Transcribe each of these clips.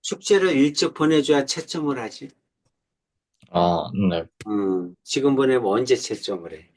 숙제를 일찍 보내줘야 채점을 하지. 아, 네. 지금 보내면 언제 채점을 해?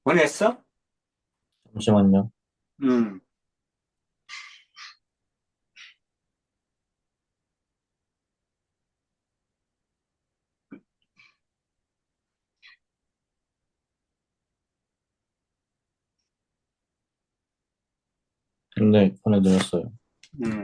보냈어? 잠시만요. 음. 네, 보내드렸어요. 음.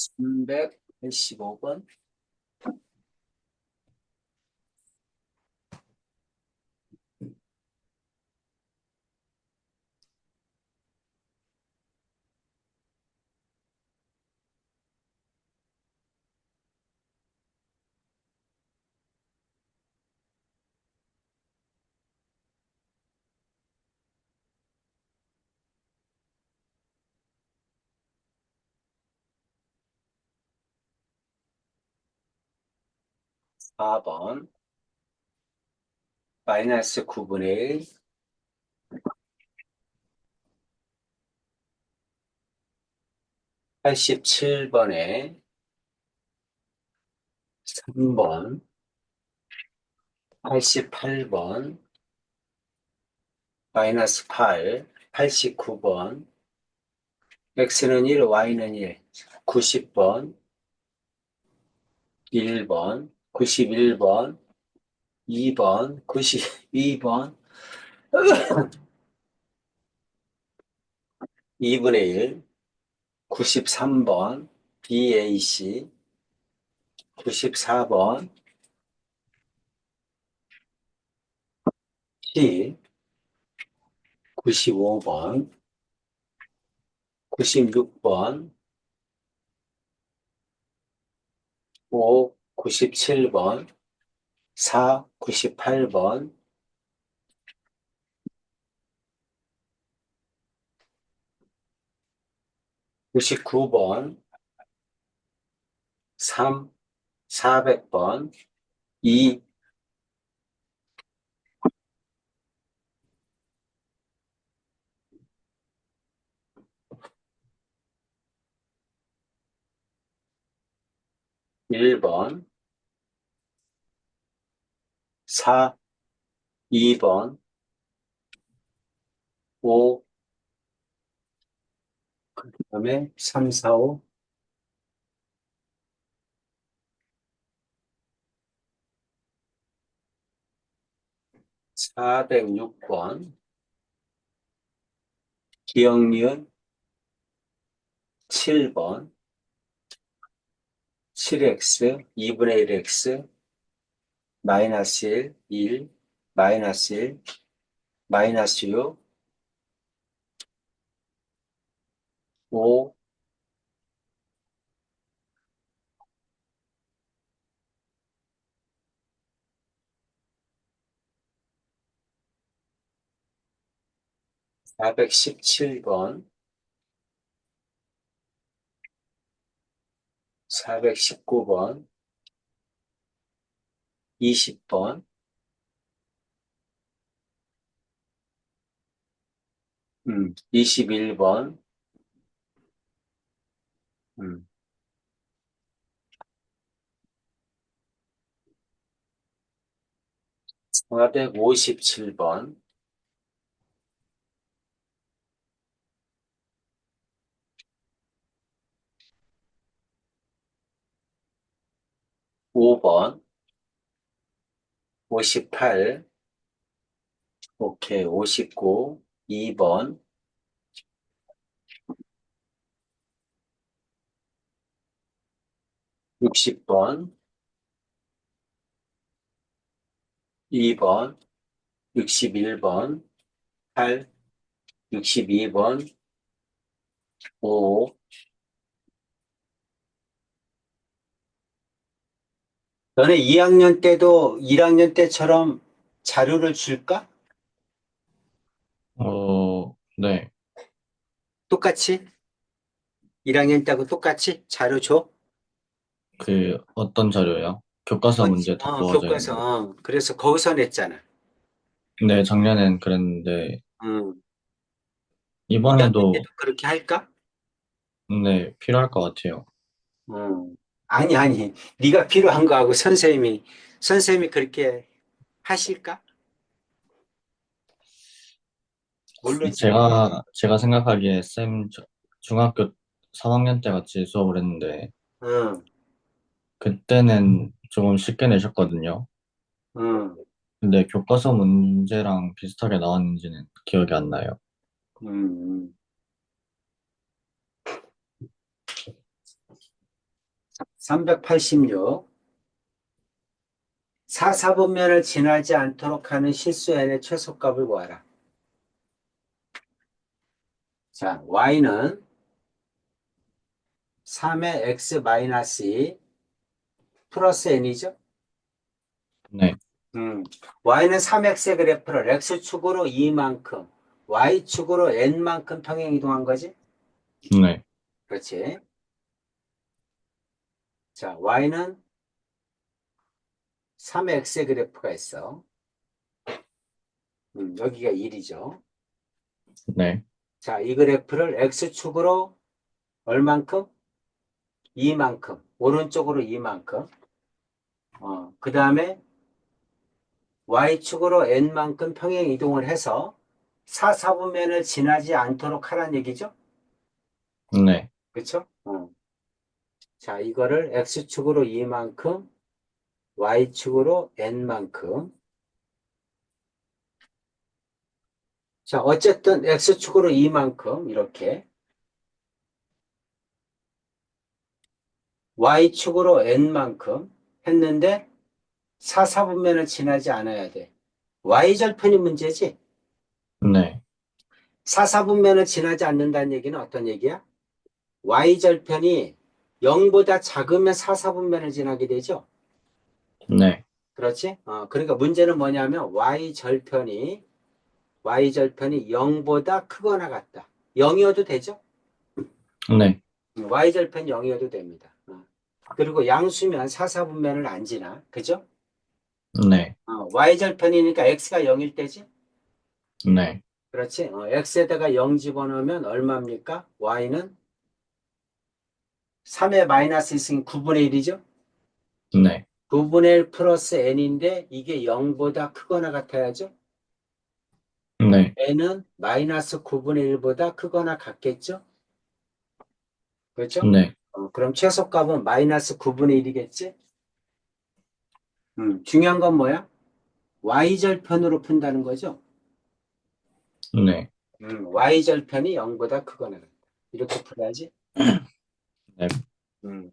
385번? 4번. 마이너스 9분의 1. 87번에 3번. 88번. 마이너스 8, 89번. x는 1, y는 1, 90번, 1번, 91번, 2번, 92번, 2분의 1, 93번, BAC, 94번, C, 95번, 96번, 5, 97번, 4, 98번, 99번, 3, 400번, 2, 1번, 4, 2번, 5, 그다음에 3, 4, 5, 406번, 기억니은 7번, 7x, 2분의 1x, 마이너스 1, 1, 마이너스 1, 마이너스 6, 5, 417번, 419번, 20번, 21번, 457번, 5번, 58, 오케이, 59, 2번, 60번, 2번, 61번, 8, 62번, 5. 너네 2학년 때도 1학년 때처럼 자료를 줄까? 네. 똑같이? 1학년 때하고 똑같이 자료 줘? 어떤 자료요? 교과서 문제 다 부어져 있는 교과서. 거. 그래서 거기서 냈잖아. 네, 작년엔 그랬는데, 응. 2학년 이번에도, 때도 그렇게 할까? 네, 필요할 것 같아요. 응. 아니. 네가 필요한 거하고 선생님이 그렇게 하실까? 모르지. 제가 생각하기에 중학교 3학년 때 같이 수업을 했는데, 응. 그때는 조금 쉽게 내셨거든요. 응. 근데 교과서 문제랑 비슷하게 나왔는지는 기억이 안 나요. 응. 386. 사사분면을 지나지 않도록 하는 실수 n의 최소값을 구하라. 자, y는 3의 x 마이너스 2 플러스 n이죠? 네, y는 3x의 그래프를 x축으로 2만큼, y축으로 n만큼 평행 이동한 거지? 네, 그렇지. 자, y는 3x의 그래프가 있어. 여기가 1이죠. 네, 자, 이 그래프를 x축으로 얼만큼? 2만큼. 오른쪽으로 2만큼. 그 다음에 y축으로 n만큼 평행 이동을 해서 4사분면을 지나지 않도록 하라는 얘기죠? 네, 그쵸? 자, 이거를 x축으로 2만큼, y축으로 n만큼. 자, 어쨌든 x축으로 2만큼 이렇게, y축으로 n만큼 했는데 4사분면을 지나지 않아야 돼. y절편이 문제지? 네, 4사분면을 지나지 않는다는 얘기는 어떤 얘기야? y절편이 0보다 작으면 4사분면을 지나게 되죠? 네, 그렇지? 그러니까 문제는 뭐냐면 y절편이 0보다 크거나 같다. 0이어도 되죠? 네, y절편이 0이어도 됩니다. 그리고 양수면 4사분면을 안 지나. 그죠? 네, y절편이니까 x가 0일 때지? 네, 그렇지? x에다가 0 집어넣으면 얼마입니까? y는 3의 마이너스 있으니 9분의 1이죠? 네, 9분의 1 플러스 n인데 이게 0보다 크거나 같아야죠? 네, n은 마이너스 9분의 1보다 크거나 같겠죠? 그렇죠? 네, 그럼 최소값은 마이너스 9분의 1이겠지? 중요한 건 뭐야? y절편으로 푼다는 거죠? 네, y절편이 0보다 크거나 같다. 이렇게 풀어야지. 네. 음.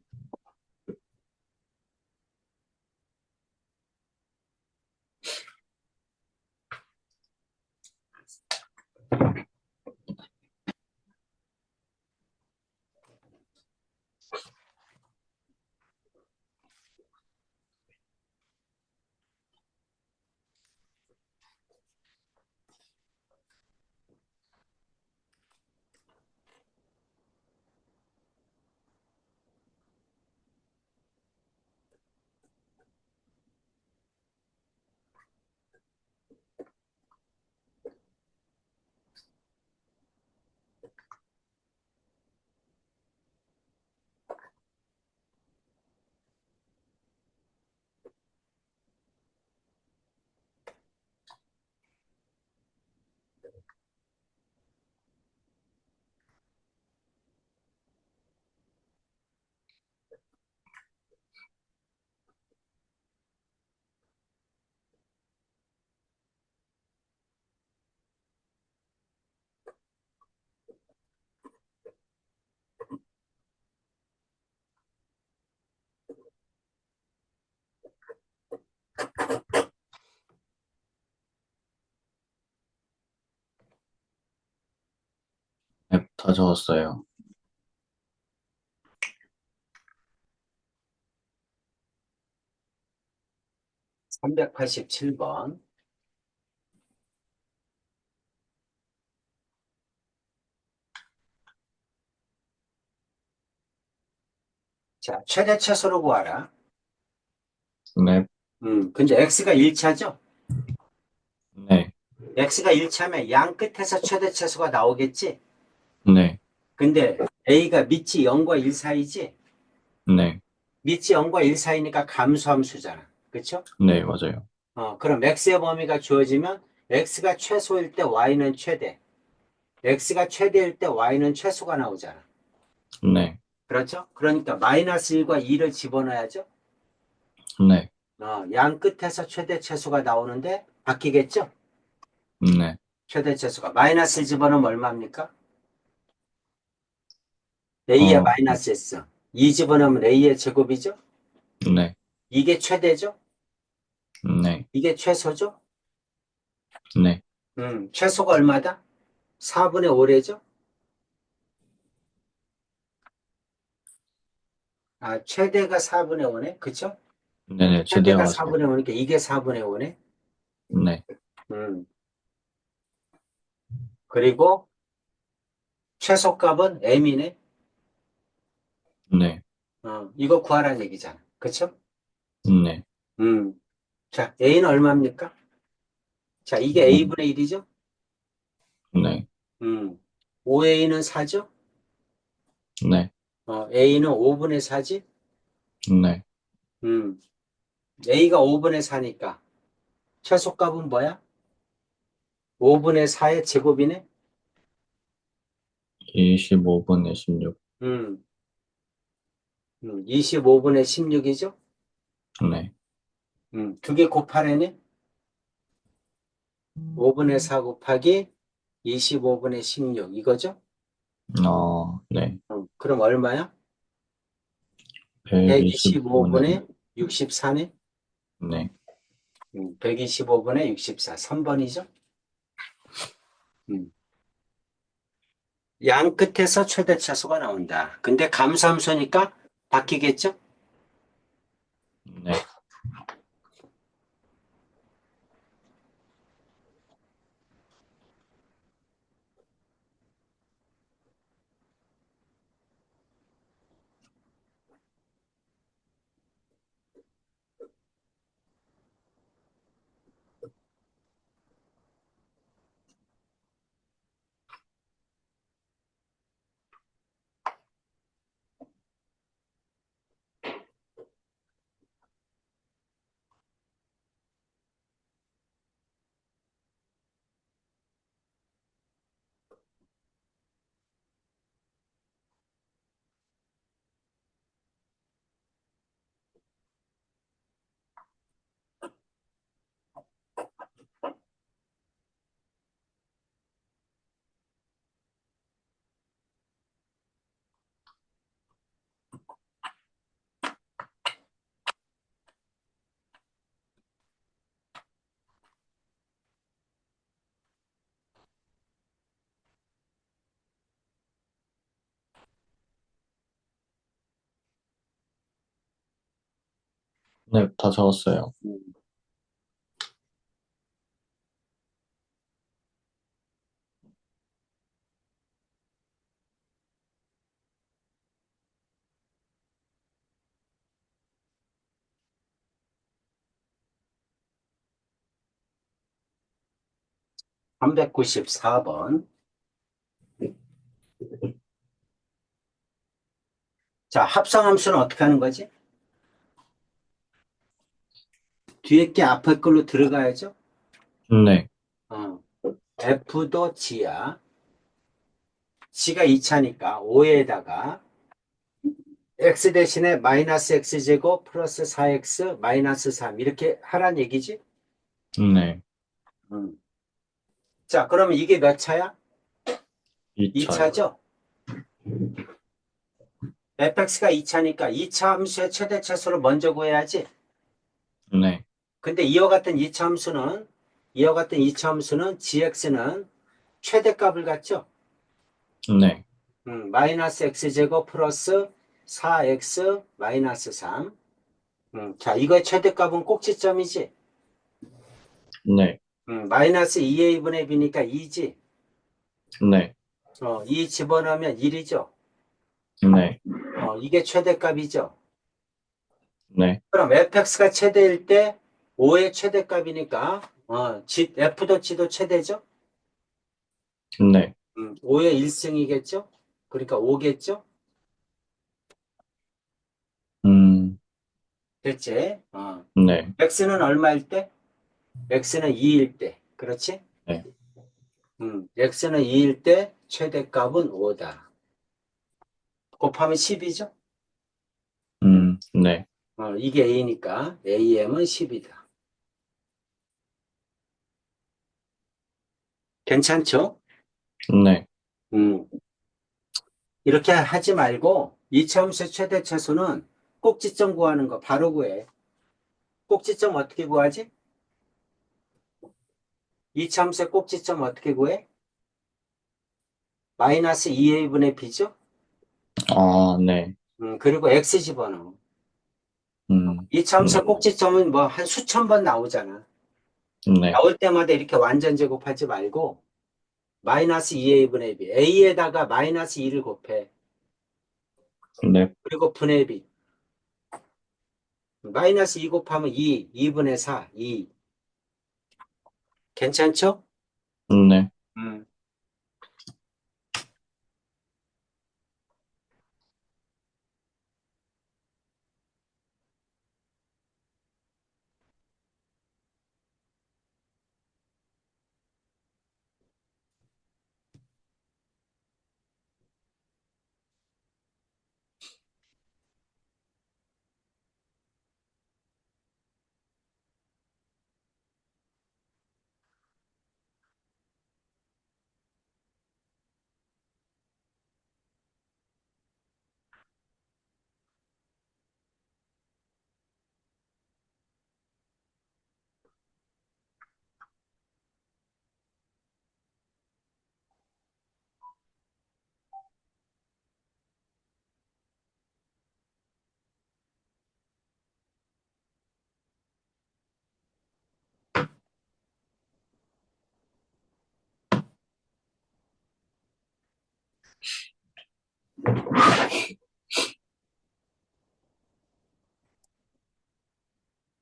네, 다 적었어요. 387번. 자, 최대 최소로 구하라. 네, 근데 x가 1차죠? 네, x가 1차면 양 끝에서 최대 최소가 나오겠지? 네, 근데 a가 밑이 0과 1 사이지? 네, 밑이 0과 1 사이니까 감소함수잖아. 그쵸? 네, 맞아요. 그럼 x의 범위가 주어지면 x가 최소일 때 y는 최대, x가 최대일 때 y는 최소가 나오잖아. 네, 그렇죠? 그러니까 마이너스 1과 2를 집어넣어야죠. 네, 양 끝에서 최대 최소가 나오는데 바뀌겠죠? 네, 최대 최소가 마이너스 1 집어넣으면 얼마입니까? a의 어, 마이너스 s. 2 집어넣으면 a의 제곱이죠? 네, 이게 최대죠? 네, 이게 최소죠? 네, 최소가 얼마다? 4분의 5래죠? 최대가 4분의 5네? 그쵸? 네네, 최대가 최대가 맞아요. 4분의 5니까 이게 4분의 5네? 네, 음, 그리고 최소값은 m이네? 네, 이거 구하라는 얘기잖아. 그쵸? 네, 음, 자, a는 얼마입니까? 자, 이게 오, a분의 1이죠? 네, 5a는 4죠? 네, a는 5분의 4지? 네, a가 5분의 4니까 최소값은 뭐야? 5분의 4의 제곱이네? 25분의 16. 음, 25분의 16이죠? 네. 2개 곱하래네? 5분의 4 곱하기 25분의 16 이거죠? 네. 그럼 얼마야? 125분의, 125분의 64네? 네. 125분의 64, 3번이죠? 양 끝에서 최대 차수가 나온다. 근데 감소함수니까 바뀌겠죠? 네. 네, 다 적었어요. 음, 394번. 자, 합성함수는 어떻게 하는 거지? 뒤에 게 앞에 걸로 들어가야죠? 네. 어, F도 G야. G가 2차니까 5에다가 X 대신에 마이너스 X제곱 플러스 4X 마이너스 3 이렇게 하란 얘기지? 네. 음. 자, 그러면 이게 몇 차야? 2차요. 2차죠? fx가 2차니까 2차 함수의 최대 차수를 먼저 구해야지. 네. 근데 이와 같은 2차 함수는 gx는 최대값을 갖죠? 네. 마이너스 x제곱 플러스 4x 마이너스 3. 자, 이거의 최대값은 꼭지점이지? 네. 마이너스 2a분의 b니까 2지? 네. 2 집어넣으면 1이죠? 네. 이게 최대값이죠? 네. 그럼 fx가 최대일 때 5의 최대값이니까 f도 g도 최대죠? 네. 5의 1승이겠죠? 그러니까 5겠죠? 음, 됐지? 네. x는 얼마일 때? x는 2일 때. 그렇지? 네. x는 2일 때 최대값은 5다. 곱하면 10이죠? 네. 이게 a니까 am은 10이다. 괜찮죠? 네. 음, 이렇게 하지 말고 이차함수의 최대 차수는 꼭지점 구하는 거 바로 구해. 꼭지점 어떻게 구하지? 이차함수의 꼭지점 어떻게 구해? 마이너스 2a분의 b죠? 네. 그리고 x 집어넣어. 네. 이차함수의 꼭지점은 뭐 한 수천 번 나오잖아. 네. 나올 때마다 이렇게 완전 제곱하지 말고 마이너스 2a분의 b. a에다가 마이너스 2를 곱해. 네. 그리고 분의 b. 마이너스 2 곱하면 2, 2분의 4, 2. 괜찮죠? 네. 음.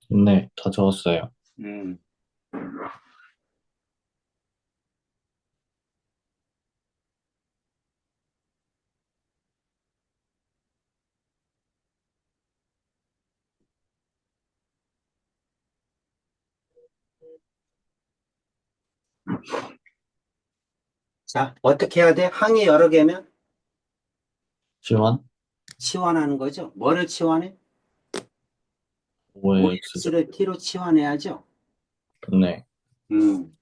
네, 다 적었어요. 음. 자, 어떻게 해야 돼? 항이 여러 개면 치환? 치환하는 거죠. 뭐를 치환해? 5의 X죠. OX를 T로 치환해야죠. 네, 음.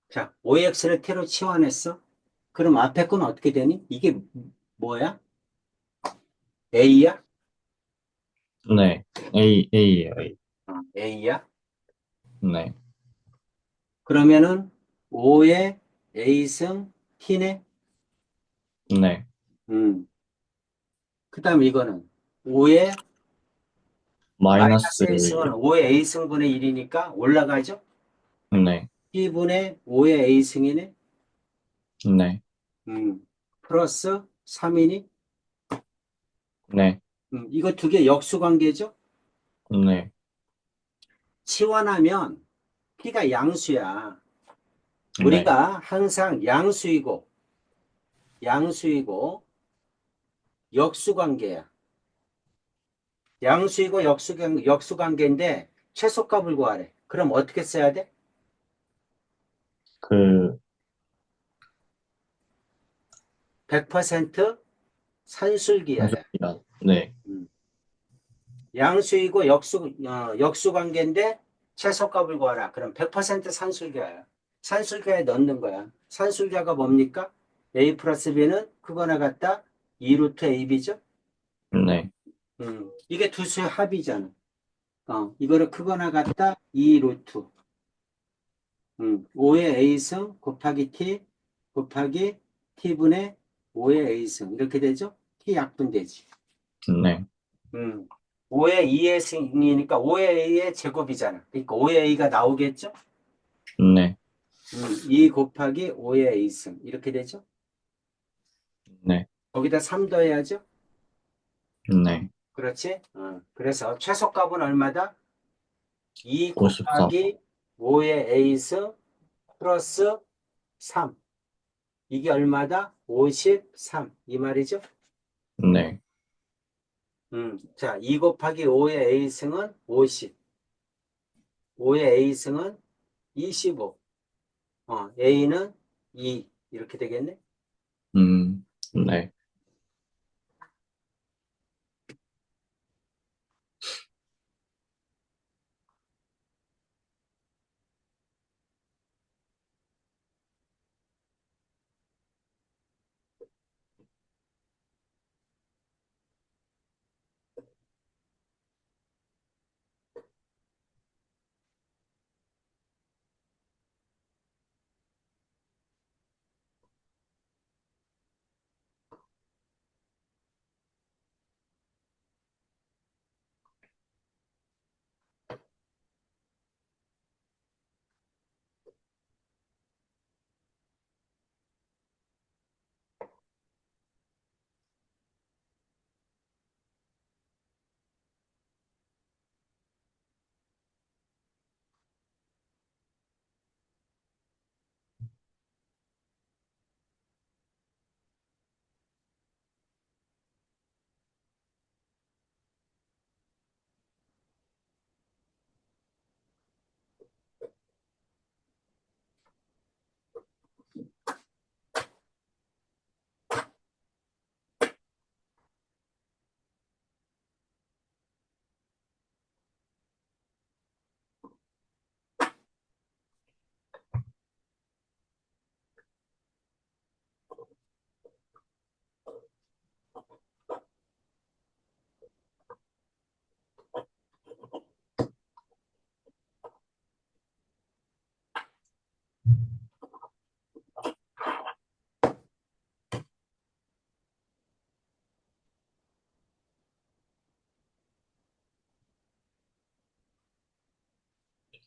자, OX를 T로 치환했어? 그럼 앞에 건 어떻게 되니? 이게 뭐야? A야? 네, A예요, A. A야? 네, 그러면은 5의 A승 T네? 네, 그 다음 이거는 5의 마이너스 마이너스 A승은 5의 A승분의 1이니까 올라가죠? 네, T분의 5의 A승이네? 네, 플러스 3이니? 네, 이거 두 개 역수관계죠? 네, 치환하면 T가 양수야. 네, 우리가 항상 양수이고 역수관계야. 양수이고 역수관계인데 최소값을 구하래. 그럼 어떻게 써야 돼? 그, 100% 산술기하야. 한술기가, 네, 음. 양수이고 역수관계인데 최소값을 구하라. 그럼 100% 산술기하야. 산술기하에 넣는 거야. 산술기하가 뭡니까? A 플러스 B는 크거나 같다. 2루트 AB죠? 네, 이게 두 수의 합이잖아. 이거를 크거나 같다. 2루트. 5의 A승 곱하기 T 곱하기 T분의 5의 A승. 이렇게 되죠? T 약분되지. 네, 5의 2의 승이니까 5의 A의 제곱이잖아. 그러니까 5의 A가 나오겠죠? 네, 2 곱하기 5의 A승. 이렇게 되죠? 네, 거기다 3 더해야죠? 네, 그렇지? 그래서 최소값은 얼마다? 2 53, 곱하기 5의 A승 플러스 3. 이게 얼마다? 53. 이 말이죠? 네, 자, 2 곱하기 5의 A승은 50. 5의 A승은 25. A는 2. 이렇게 되겠네? 네,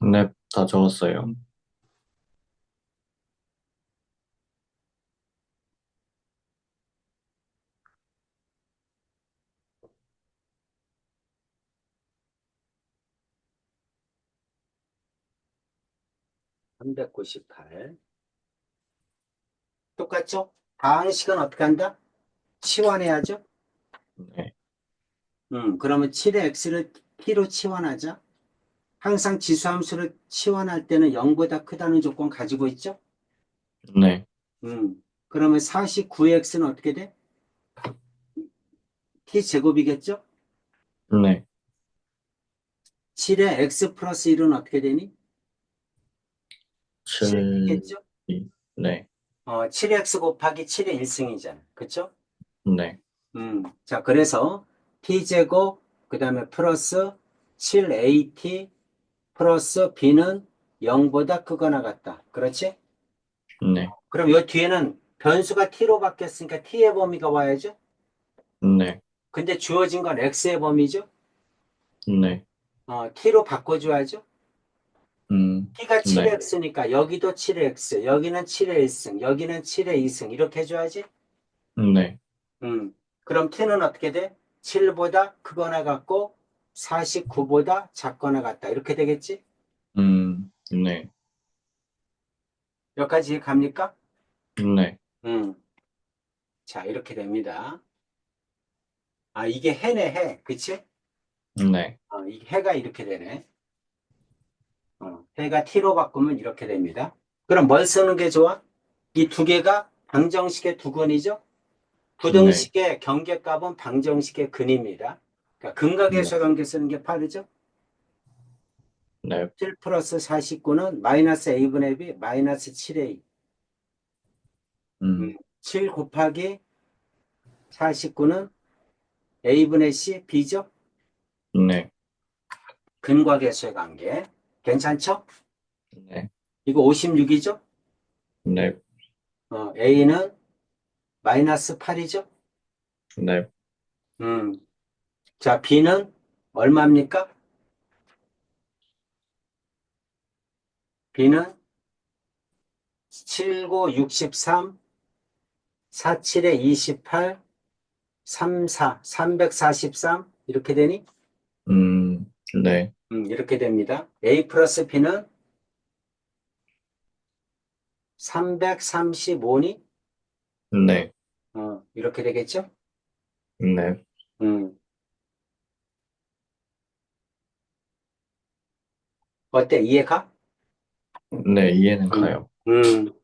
네, 다 적었어요. 398. 똑같죠? 다항식은 어떻게 한다? 치환해야죠? 네. 그러면 7의 x를 t로 치환하자. 항상 지수함수를 치환할 때는 0보다 크다는 조건 가지고 있죠? 네. 그러면 49x는 어떻게 돼? t제곱이겠죠? 네. 7의 x 플러스 1은 어떻게 되니? 7, 7이겠죠? 2. 네. 7x 곱하기 7의 1승이잖아. 그쵸? 네. 자, 그래서 t제곱, 그 다음에 플러스 7at 플러스 b는 0보다 크거나 같다. 그렇지? 네. 그럼 이 뒤에는 변수가 t로 바뀌었으니까 t의 범위가 와야죠? 네. 근데 주어진 건 x의 범위죠? 네. t로 바꿔줘야죠? t가 네. 7x니까 여기도 7x, 여기는 7의 1승, 여기는 7의 2승 이렇게 해줘야지? 네. 음. 그럼 t는 어떻게 돼? 7보다 크거나 같고 49보다 작거나 같다. 이렇게 되겠지? 네. 여기까지 갑니까? 네. 음. 자, 이렇게 됩니다. 아, 이게 해네, 해. 그치? 네. 이게 해가 이렇게 되네. 해가 t로 바꾸면 이렇게 됩니다. 그럼 뭘 쓰는 게 좋아? 이 두 개가 방정식의 두근이죠? 네. 부등식의 경계값은 방정식의 근입니다. 그러니까 네. 근각의 관계 쓰는 게 빠르죠? 네. 7 플러스 49는 마이너스 a분의 b 마이너스 7a. 음, 7 곱하기 49는 a분의 c b죠? 네. 근과계수의 관계. 괜찮죠? 네. 이거 56이죠? 네. a는 마이너스 8이죠? 네. 자, b는 얼마입니까? b는 7, 9, 63, 4, 7에 28, 3, 4, 343 이렇게 되니? 네. 이렇게 됩니다. A 플러스 B는 335니? 네. 이렇게 되겠죠? 네. 음, 어때? 이해가? 네. 이해는 음, 가요. 음,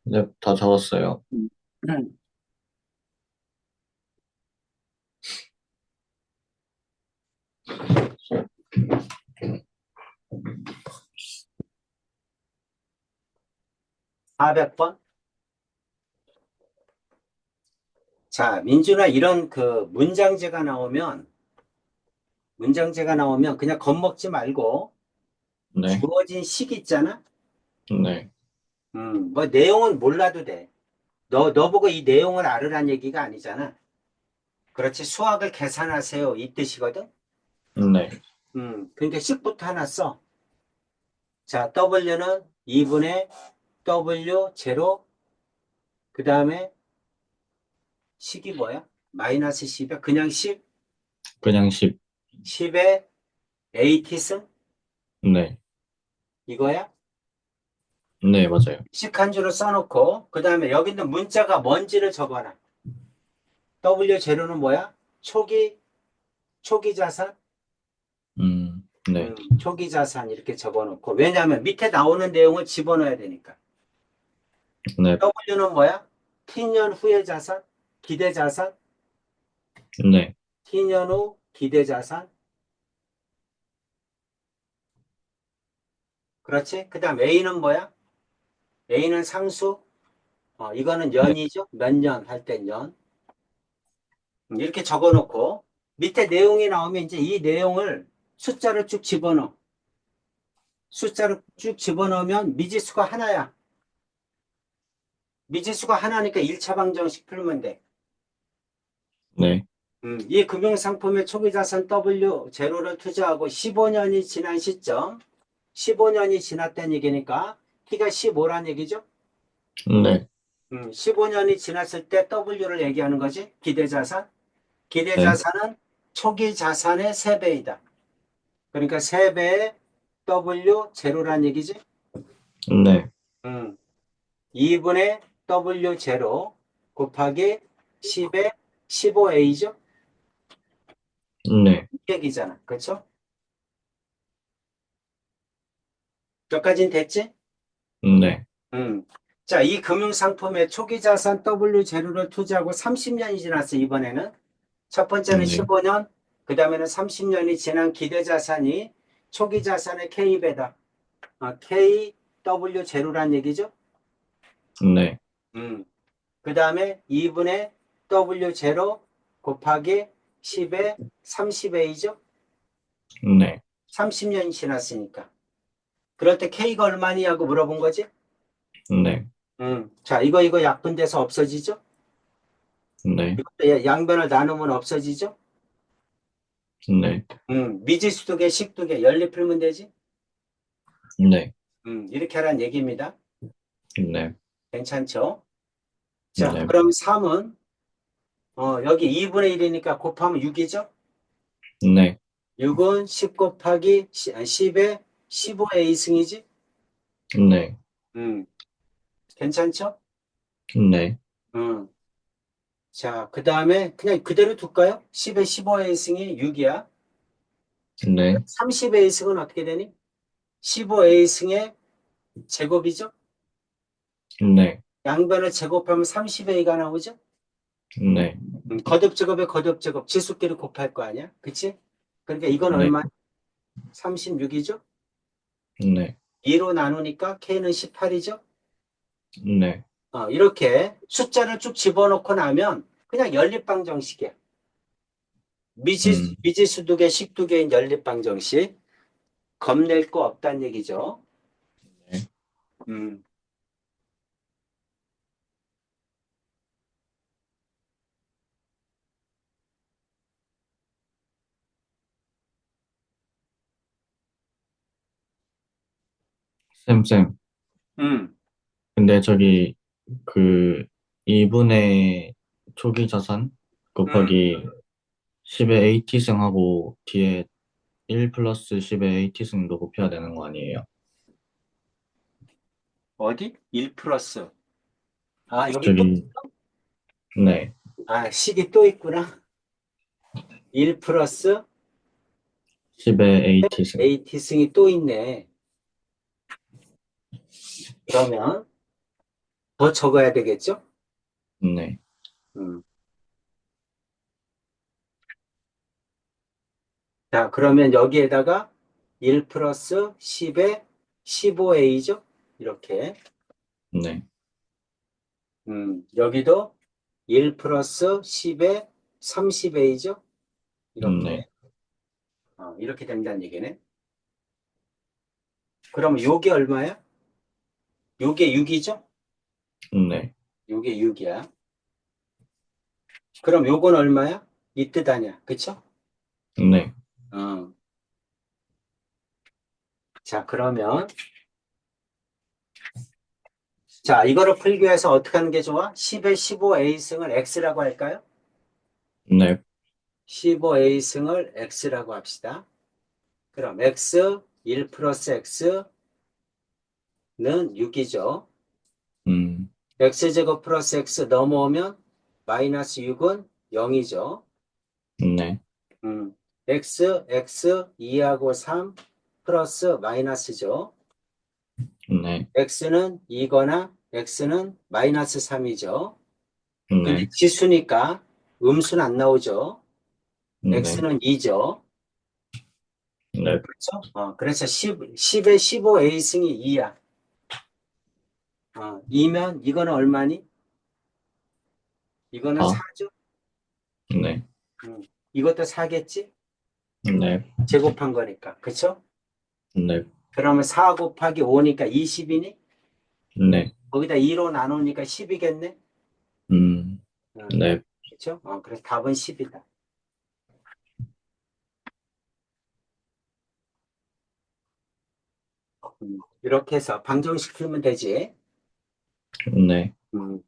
네. 다 적었어요. 400번? 자, 민준아, 이런 그 문장제가 나오면 그냥 겁먹지 말고 네. 주어진 식 있잖아? 네. 뭐 내용은 몰라도 돼. 너 보고 이 내용을 알으란 얘기가 아니잖아. 그렇지. 수학을 계산하세요. 이 뜻이거든. 네. 그러니까 식부터 하나 써. 자, W는 2분의 W 제로, 그 다음에 식이 뭐야? 마이너스 10에 그냥 10, 그냥 10. 10에 AT승 네. 이거야? 네, 맞아요. 식 한 줄을 써놓고 그 다음에 여기 있는 문자가 뭔지를 적어놔. W 제로는 뭐야? 초기 자산? 네. 초기 자산 이렇게 적어놓고 왜냐하면 밑에 나오는 내용을 집어넣어야 되니까. 네. W는 뭐야? T년 후의 자산? 기대 자산? 네. T년 후 기대 자산? 그렇지? 그 다음 A는 뭐야? A는 상수? 이거는 네. 년이죠? 몇 년 할 때 년. 이렇게 적어놓고 밑에 내용이 나오면 이제 이 내용을 숫자를 쭉 집어넣어. 숫자를 쭉 집어넣으면 미지수가 하나야. 미지수가 하나니까 1차 방정식 풀면 돼. 네. 이 금융상품의 초기자산 W 제로를 투자하고 15년이 지난 시점, 15년이 지났다는 얘기니까 T가 15란 얘기죠? 네. 15년이 지났을 때 W를 얘기하는 거지. 기대자산. 네. 기대자산은 초기 자산의 3배이다. 그러니까 3배의 W 제로란 얘기지. 네. 음, 2분의 W 제로 곱하기 10의 15A죠? 네. 이 얘기잖아. 그렇죠? 여기까지는 됐지? 네. 음. 자, 이 금융상품의 초기 자산 W 제로를 투자하고 30년이 지났어, 이번에는. 첫 번째는 네. 15년, 그 다음에는 30년이 지난 기대 자산이 초기 자산의 K배다. KW 제로란 얘기죠? 네. 음. 그 다음에 2분의 W 제로 곱하기 10의 30A죠? 네. 30년이 지났으니까. 그럴 때 K가 얼마냐고 물어본 거지? 네. 자, 이거 약분돼서 없어지죠? 네. 이것도 양변을 나누면 없어지죠? 네. 미지수 두 개, 식 두 개, 연립 풀면 되지? 네. 이렇게 하라는 얘기입니다. 네. 괜찮죠? 자, 네. 그럼 3은, 여기 2분의 1이니까 곱하면 6이죠? 네. 6은 10 곱하기 10에 15의 2승이지? 네. 음, 괜찮죠? 네. 음. 자, 그 다음에 그냥 그대로 둘까요? 10에 15의 2승이 6이야. 네. 30의 2승은 어떻게 되니? 15의 2승의 제곱이죠? 네. 양변을 제곱하면 30의 2가 나오죠? 네. 거듭 제곱에 거듭 제곱, 지수끼리 곱할 거 아니야? 그치? 그러니까 이건 네. 얼마? 36이죠? 네. 2로 나누니까 K는 18이죠? 네. 이렇게 숫자를 쭉 집어넣고 나면 그냥 연립방정식이야. 음. 미지수 두 개, 식 두 개인 연립방정식. 겁낼 거 없다는 얘기죠. 네. 음, 쌤. 음, 근데 저기 그 2분의 초기 자산 음. 곱하기 10의 AT승하고 뒤에 1 플러스 10의 AT승도 곱해야 되는 거 아니에요? 어디? 1 플러스. 여기 또, 저기 네. 식이 또 있구나. 1 플러스 10의 AT승. AT승이 또 있네. 그러면 더 적어야 되겠죠? 네. 음. 자, 그러면 여기에다가 1 플러스 10의 15A죠? 이렇게. 네. 여기도 1 플러스 10의 30A죠? 네. 이렇게. 이렇게 된다는 얘기네. 그럼 요게 얼마야? 요게 6이죠? 네. 요게 6이야. 그럼 요건 얼마야? 이 뜻 아니야. 그쵸? 네. 어. 자, 그러면, 자, 이거를 풀기 위해서 어떻게 하는 게 좋아? 10의 15a승을 x라고 할까요? 네. 15a승을 x라고 합시다. 그럼 x 1 플러스 x는 6이죠. x제곱 플러스 x 넘어오면 마이너스 6은 0이죠. 네. x 2하고 3 플러스 마이너스죠. 네. x는 2거나 x는 마이너스 3이죠. 근데 네. 지수니까 음수는 안 나오죠. 네. x는 2죠. 네. 그렇죠? 그래서 10의 15a승이 2야. 2면 이거는 얼마니? 이거는 아, 4죠? 네. 이것도 4겠지? 네. 제곱한 거니까. 그쵸? 네. 그러면 4 곱하기 5니까 20이니? 네. 거기다 2로 나누니까 10이겠네? 음, 네. 그쵸? 그래서 답은 10이다. 이렇게 해서 방정시키면 되지. 네. 음,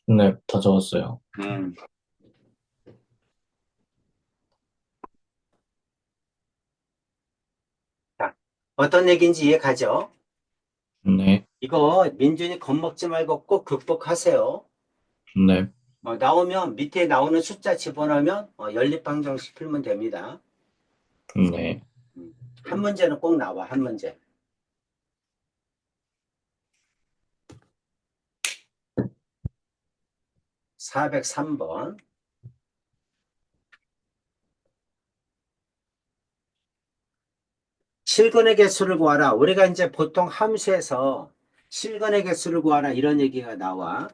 네. 다 적었어요. 음. 자, 어떤 얘기인지 이해 가죠? 네. 이거 민준이 겁먹지 말고 꼭 극복하세요. 네. 나오면 밑에 나오는 숫자 집어넣으면 연립방정식 풀면 됩니다. 네. 한 문제는 꼭 나와, 한 문제. 403번. 실근의 개수를 구하라. 우리가 이제 보통 함수에서 실근의 개수를 구하라 이런 얘기가 나와.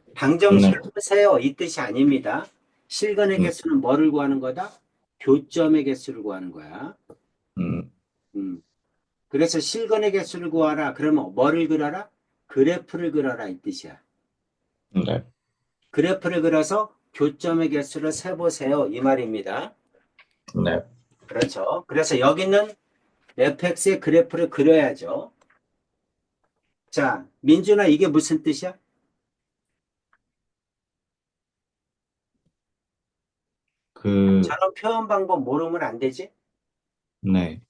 네. 방정식을 푸세요. 이 뜻이 아닙니다. 실근의 음, 개수는 뭐를 구하는 거다? 교점의 개수를 구하는 거야. 음, 음. 그래서 실근의 개수를 구하라. 그러면 뭐를 그려라? 그래프를 그려라 이 뜻이야. 네. 그래프를 그려서 교점의 개수를 세보세요. 이 말입니다. 네. 그렇죠. 그래서 여기는 fx의 그래프를 그려야죠. 자, 민준아, 이게 무슨 뜻이야? 그, 저런 표현 방법 모르면 안 되지? 네.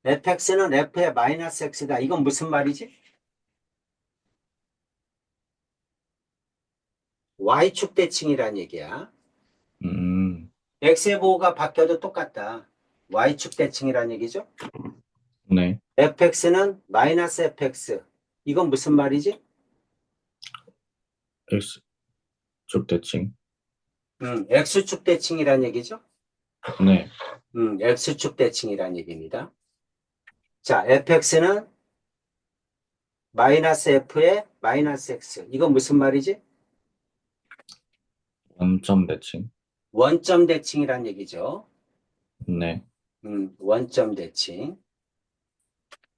fx는 f의 마이너스 x다. 이건 무슨 말이지? y축 대칭이란 얘기야. 음, x의 보호가 바뀌어도 똑같다. y축 대칭이란 얘기죠? 네. fx는 마이너스 fx. 이건 무슨 말이지? X 쪽대칭. x축 대칭이란 얘기죠? 네. x축 대칭이란 얘기입니다. 자, fx는 마이너스 f의 마이너스 x. 이건 무슨 말이지? 원점 대칭. 원점 대칭이란 얘기죠. 네. 원점 대칭.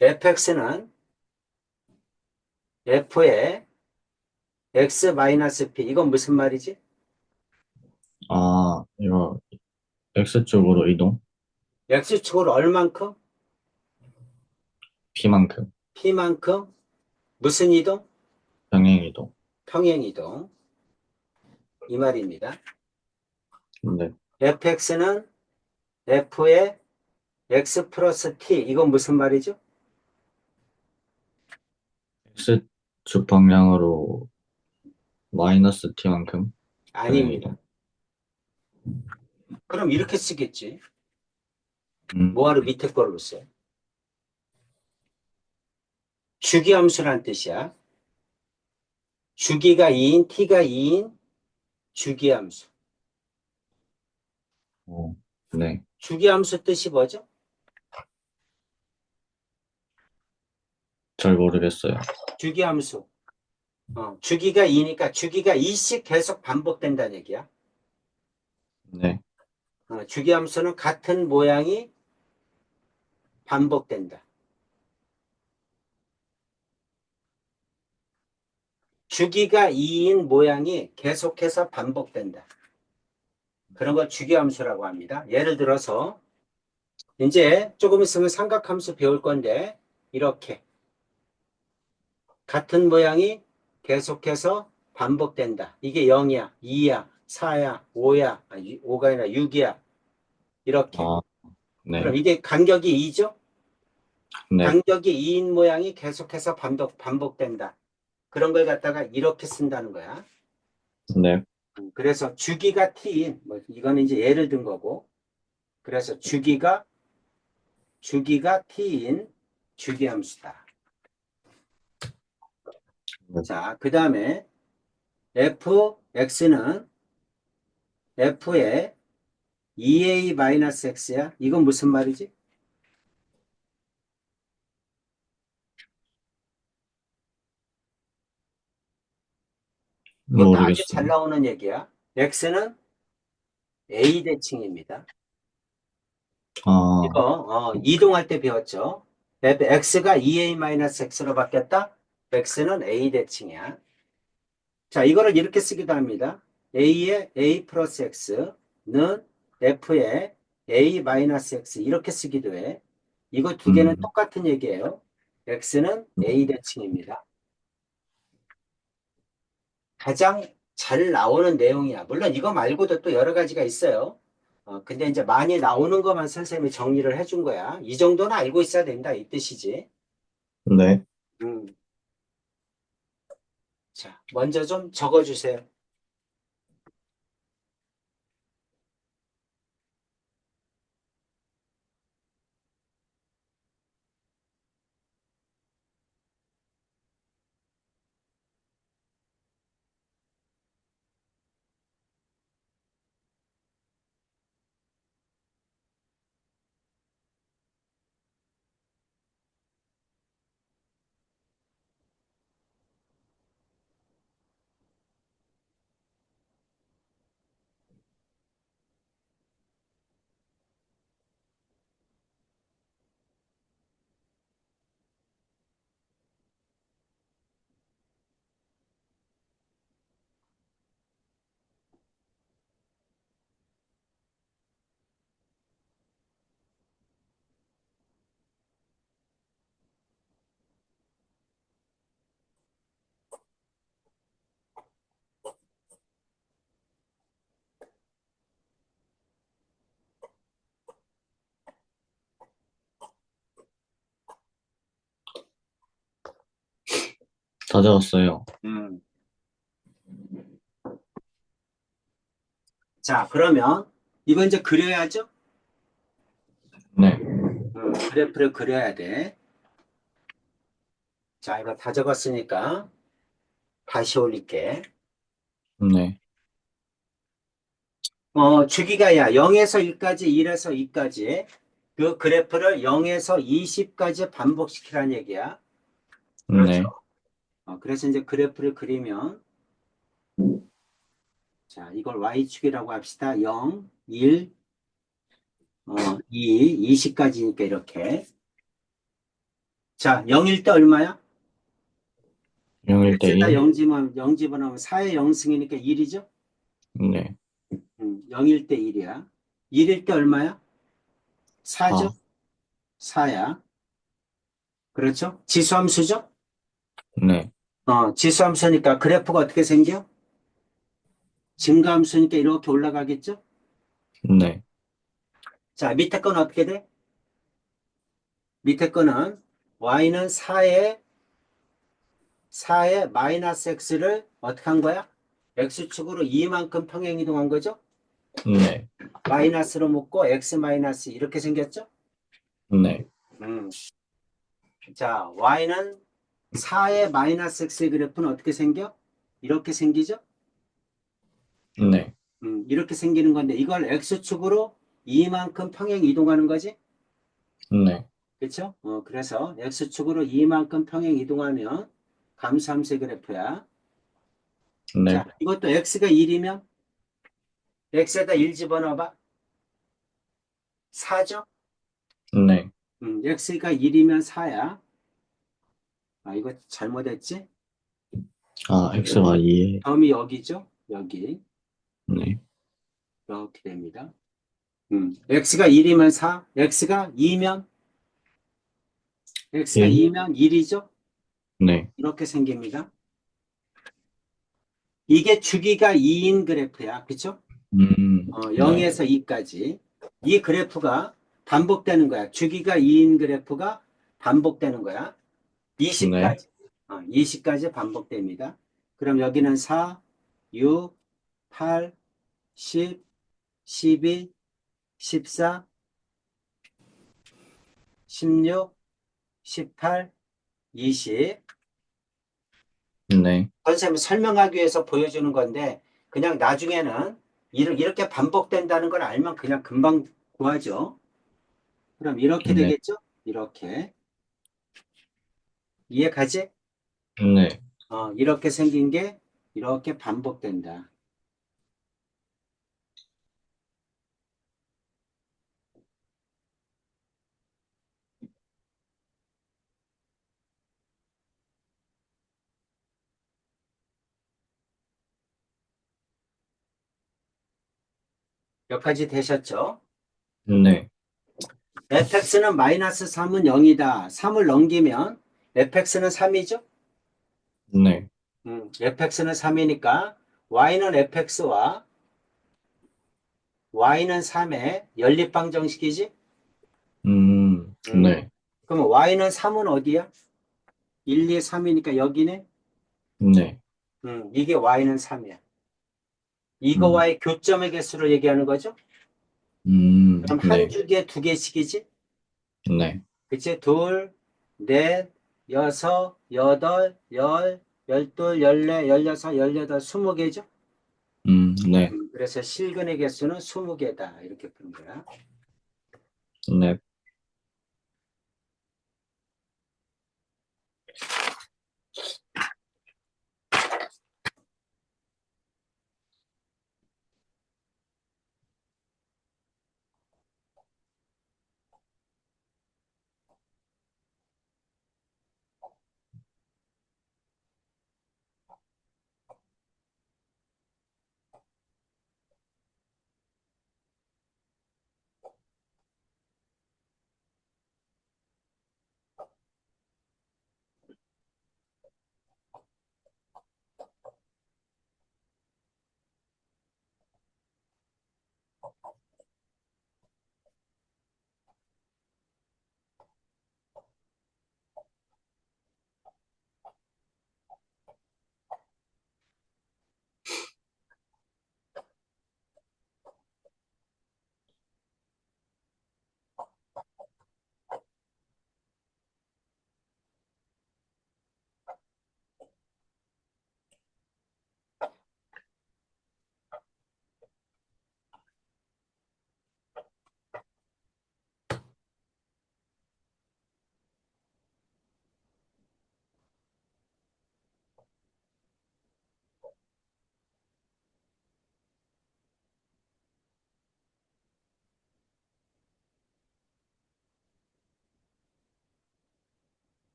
fx는 f의 x 마이너스 p. 이건 무슨 말이지? 아, 이거 X쪽으로 이동? x축으로 얼만큼? P만큼. p만큼? 무슨 이동? 병행 이동. 평행 이동. 이 말입니다. 네. fx는 f의 x 플러스 t. 이건 무슨 말이죠? X축 방향으로 마이너스 T만큼 병행 아닙니다. 이동. 그럼 이렇게 쓰겠지. 음, 뭐하러 밑에 걸로 써? 주기함수란 뜻이야. 주기가 2인, t가 2인 주기함수. 어, 네. 주기함수 뜻이 뭐죠? 잘 모르겠어요. 주기함수. 주기가 2니까 주기가 2씩 계속 반복된다는 얘기야. 네. 주기함수는 같은 모양이 반복된다. 주기가 2인 모양이 계속해서 반복된다. 그런 걸 주기함수라고 합니다. 예를 들어서 이제 조금 있으면 삼각함수 배울 건데 이렇게 같은 모양이 계속해서 반복된다. 이게 0이야, 2야, 4야, 5야, 5가 아니라 6이야. 이렇게. 아, 네. 그럼 이게 간격이 2죠? 네. 간격이 2인 모양이 계속해서 반복된다. 그런 걸 갖다가 이렇게 쓴다는 거야. 네. 그래서 주기가 t인, 뭐 이거는 이제 예를 든 거고. 그래서 주기가 t인 주기함수다. 네. 자, 그 다음에 fx는 f의 2a-x야? 이건 무슨 말이지? 이것도 아주 잘 모르겠어요. 나오는 얘기야. x는 a 대칭입니다. 아, 이거 이동할 때 배웠죠. x가 2a-x로 바뀌었다. x는 a 대칭이야. 자, 이거를 이렇게 쓰기도 합니다. a의 a 플러스 x는 f의 a 마이너스 x 이렇게 쓰기도 해. 이거 두 개는 음, 똑같은 얘기예요. x는 a 대칭입니다. 가장 잘 나오는 내용이야. 물론 이거 말고도 또 여러 가지가 있어요. 근데 이제 많이 나오는 것만 선생님이 정리를 해준 거야. 이 정도는 알고 있어야 된다. 이 뜻이지. 네. 음. 자, 먼저 좀 적어주세요. 다 적었어요. 음. 자, 그러면 이거 이제 그려야죠? 네. 그래프를 그려야 돼. 자, 이거 다 적었으니까 다시 올릴게. 네. 주기가 야 0에서 1까지, 1에서 2까지 그 그래프를 0에서 20까지 반복시키라는 얘기야. 그렇죠. 네. 그래서 이제 그래프를 그리면, 자, 이걸 Y축이라고 합시다. 0, 1, 2, 20까지니까 이렇게. 자, 0일 때 얼마야? 0일 때 x에다 1. 0 집어넣으면 4의 0승이니까 1이죠? 네. 0일 때 1이야. 1일 때 얼마야? 4죠? 4. 4야. 그렇죠? 지수함수죠? 네. 지수함수니까 그래프가 어떻게 생겨? 증가함수니까 이렇게 올라가겠죠? 네. 자, 밑에 건 어떻게 돼? 밑에 거는 y는 4의 마이너스 x를 어떻게 한 거야? x축으로 2만큼 평행 이동한 거죠? 네. 마이너스로 묶고 x 마이너스 이렇게 생겼죠? 네. 음. 자, y는 4의 마이너스 x의 그래프는 어떻게 생겨? 이렇게 생기죠? 네. 이렇게 생기는 건데 이걸 x축으로 2만큼 평행 이동하는 거지? 네. 그렇죠? 그래서 x축으로 2만큼 평행 이동하면 감수함수의 그래프야. 네. 자, 이것도 x가 1이면 x에다 1 집어넣어봐. 4죠? 네. x가 1이면 4야. 이거 잘못했지? 아, x가 2에. 점이 여기죠? 여기. 네. 이렇게 됩니다. x가 1이면 4, x가 1. 2면 1이죠? 네. 이렇게 생깁니다. 이게 주기가 2인 그래프야. 그쵸? 네. 0에서 2까지. 이 그래프가 반복되는 거야. 주기가 2인 그래프가 반복되는 거야. 네. 20까지. 20까지 반복됩니다. 그럼 여기는 4, 6, 8, 10, 12, 14, 16, 18, 20. 네. 선생님이 설명하기 위해서 보여주는 건데, 그냥 나중에는 이렇게 반복된다는 걸 알면 그냥 금방 구하죠. 그럼 이렇게 네. 되겠죠? 이렇게. 이해 가지? 네. 이렇게 생긴 게 이렇게 반복된다. 몇 가지 되셨죠? 네. fx는 마이너스 3은 0이다. 3을 넘기면 fx는 3이죠? 네. fx는 3이니까 y는 fx와 y는 3의 연립방 정식이지? 네. 그럼 y는 3은 어디야? 1, 2, 3이니까 여기네? 네. 이게 y는 3이야. 음, 이거와의 교점의 개수를 얘기하는 거죠? 그럼 한 네. 주기에 두 개씩이지? 네. 그치? 둘, 넷, 여섯, 여덟, 열, 열둘, 열네, 열여섯, 열여덟, 20개죠? 네. 그래서 실근의 개수는 20개다. 이렇게 푸는 거야. 네.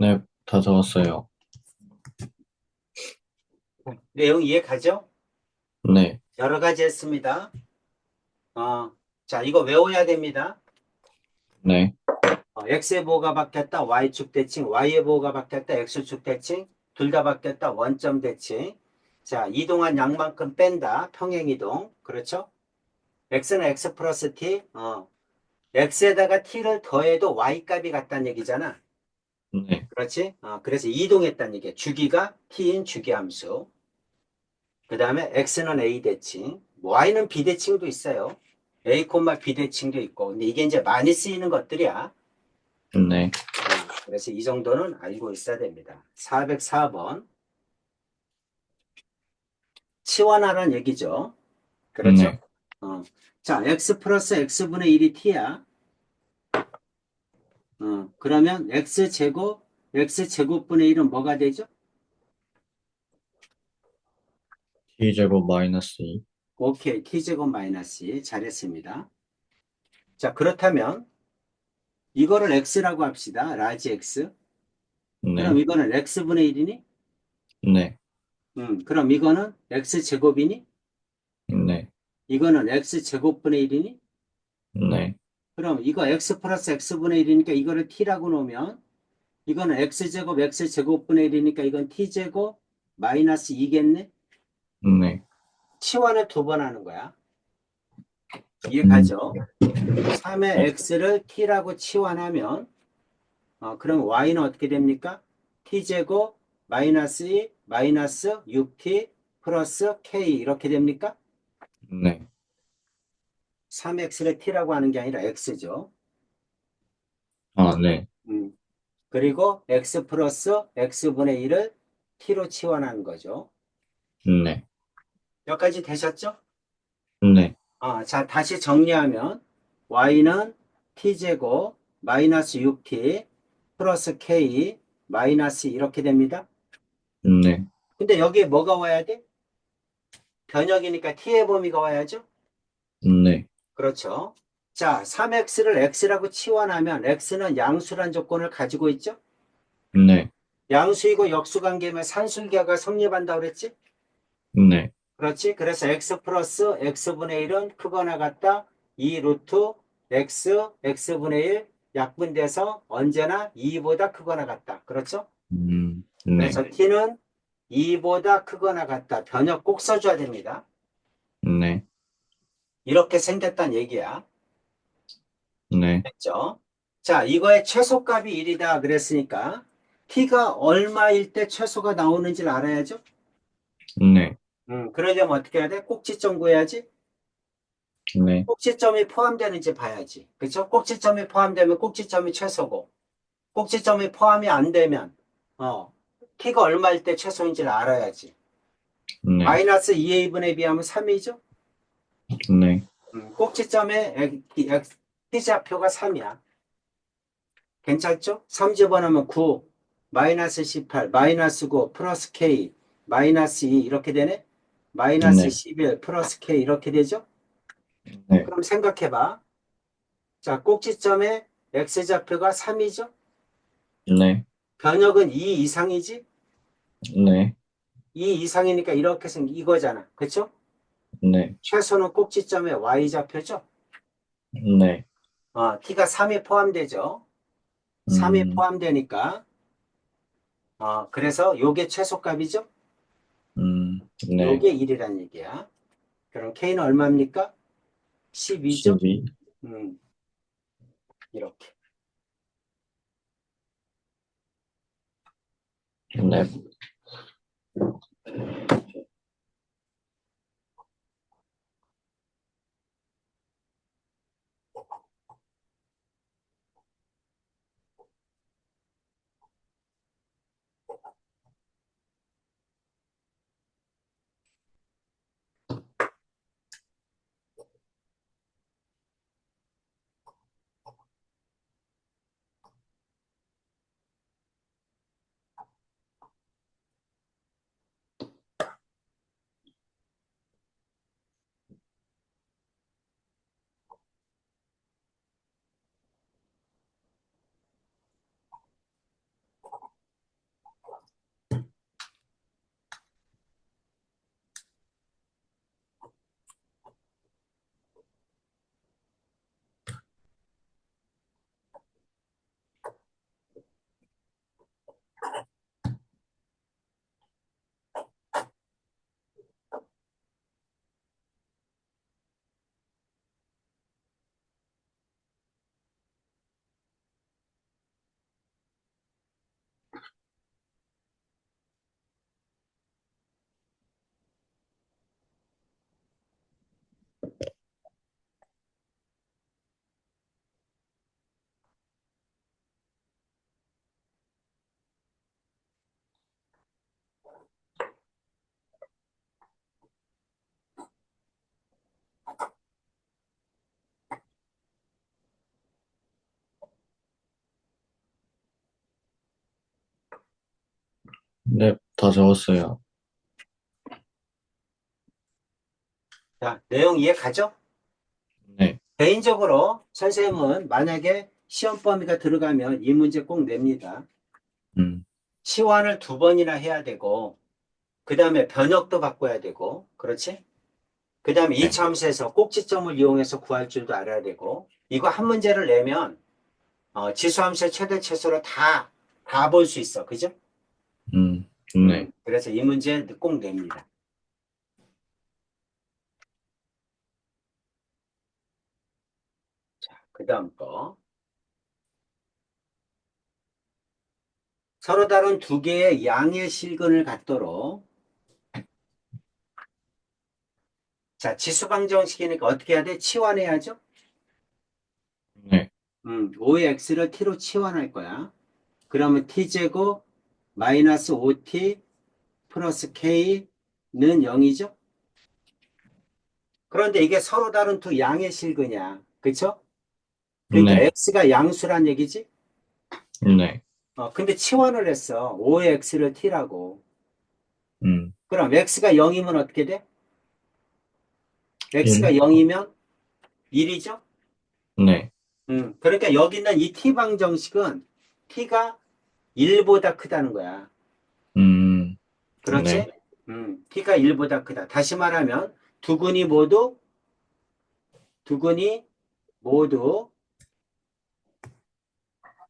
네, 다 적었어요. 내용 이해 가죠? 네, 여러 가지 했습니다. 자, 이거 외워야 됩니다. 네, x의 보호가 바뀌었다. y축 대칭. y의 보호가 바뀌었다. x축 대칭. 둘 다 바뀌었다. 원점 대칭. 자, 이동한 양만큼 뺀다. 평행 이동. 그렇죠? x는 x 플러스 t. x에다가 t를 더해도 y 값이 같다는 얘기잖아. 네, 그렇지? 그래서 이동했다는 얘기야. 주기가 t인 주기함수. 그 다음에 x는 a 대칭. y는 b 대칭도 있어요. a, b 대칭도 있고. 근데 이게 이제 많이 쓰이는 것들이야. 네, 그래서 이 정도는 알고 있어야 됩니다. 404번. 치환하라는 얘기죠. 그렇죠? 네. 어. 자, x 플러스 x분의 1이 t야. 그러면 x제곱분의 1은 뭐가 되죠? t제곱 마이너스 2. 오케이, t제곱 마이너스 2. 잘했습니다. 자, 그렇다면 이거를 x라고 합시다. 라지 x. 그럼 네, 이거는 x분의 1이니? 네, 그럼 이거는 x제곱이니? 네, 이거는 x제곱분의 1이니? 네, 그럼 이거 x 플러스 x분의 1이니까 이거를 t라고 놓으면 이거는 x제곱분의 1이니까 이건 t제곱 마이너스 2겠네? 네, 치환을 두 번 하는 거야. 음, 이해가죠? 3의 네, x를 t라고 치환하면 그럼 y는 어떻게 됩니까? t제곱 마이너스 2 마이너스 6t 플러스 k 이렇게 됩니까? 네, 3x를 t라고 하는 게 아니라 x죠. 아, 네, 음. 그리고 x 플러스 x분의 1을 t로 치환하는 거죠. 네, 여기까지 되셨죠? 네, 자, 다시 정리하면 y는 t제곱 마이너스 6t 플러스 k 마이너스 이렇게 됩니다. 네, 근데 여기에 뭐가 와야 돼? 변역이니까 t의 범위가 와야죠? 네, 그렇죠. 자, 3x를 x라고 치환하면 x는 양수란 조건을 가지고 있죠? 네, 양수이고 역수관계면 산술계가 성립한다고 그랬지? 네, 그렇지? 그래서 x 플러스 x분의 1은 크거나 같다. 2 루트 x분의 1 약분돼서 언제나 2보다 크거나 같다. 그렇죠? 네, 그래서 t는 2보다 크거나 같다. 변역 꼭 써줘야 됩니다. 네, 이렇게 생겼단 얘기야. 네, 됐죠? 자, 이거의 최소값이 1이다 그랬으니까 t가 얼마일 때 최소가 나오는지를 알아야죠? 네, 그러려면 어떻게 해야 돼? 꼭지점 구해야지. 네, 꼭지점이 포함되는지 봐야지. 그렇죠? 꼭지점이 포함되면 꼭지점이 최소고, 꼭지점이 포함이 안 되면 t가 얼마일 때 최소인지를 알아야지. 네, 마이너스 2a분에 비하면 3이죠? 네, 꼭지점의 t좌표가 3이야. 괜찮죠? 3 집어넣으면 9, 마이너스 18, 마이너스 9, 플러스 k, 마이너스 2 이렇게 되네? 마이너스 네, 11, 플러스 k 이렇게 되죠? 네, 그럼 생각해봐. 자, 꼭지점의 x좌표가 3이죠? 네, 변역은 2 이상이지? 네, 2 이상이니까 이렇게 생긴 이거잖아. 그렇죠? 네, 최소는 꼭지점의 y좌표죠? 네, t가 3이 포함되죠? 3이 음, 포함되니까 그래서 요게 최소값이죠? 네, 요게 1이란 얘기야. 그럼 k는 얼마입니까? 12죠? 12. 음, 이렇게. 네, 네, 다 적었어요. 자, 내용 이해 가죠? 네, 개인적으로 선생님은 만약에 시험 범위가 들어가면 이 문제 꼭 냅니다. 음, 치환을 두 번이나 해야 되고, 그 다음에 변역도 바꿔야 되고, 그렇지? 그 다음에 네, 이차함수에서 꼭지점을 이용해서 구할 줄도 알아야 되고, 이거 한 문제를 내면 지수함수의 최대 최소로 다 볼 수 있어. 그죠? 네, 그래서 이 문제 꼭 냅니다. 그 다음 거. 서로 다른 두 개의 양의 실근을 갖도록. 자, 지수방정식이니까 어떻게 해야 돼? 치환해야죠? 네, 5의 x를 t로 치환할 거야. 그러면 t제곱 마이너스 5t 플러스 k는 0이죠? 그런데 이게 서로 다른 두 양의 실근이야. 그쵸? 그러니까 네, x가 양수란 얘기지? 네, 근데 치환을 했어. 5의 x를 t라고. 음, 그럼 x가 0이면 어떻게 돼? x가 1, 0이면 1이죠? 네, 그러니까 여기 있는 이 t방정식은 t가 1보다 크다는 거야. 네, 그렇지? t가 1보다 크다. 다시 말하면 두 근이 모두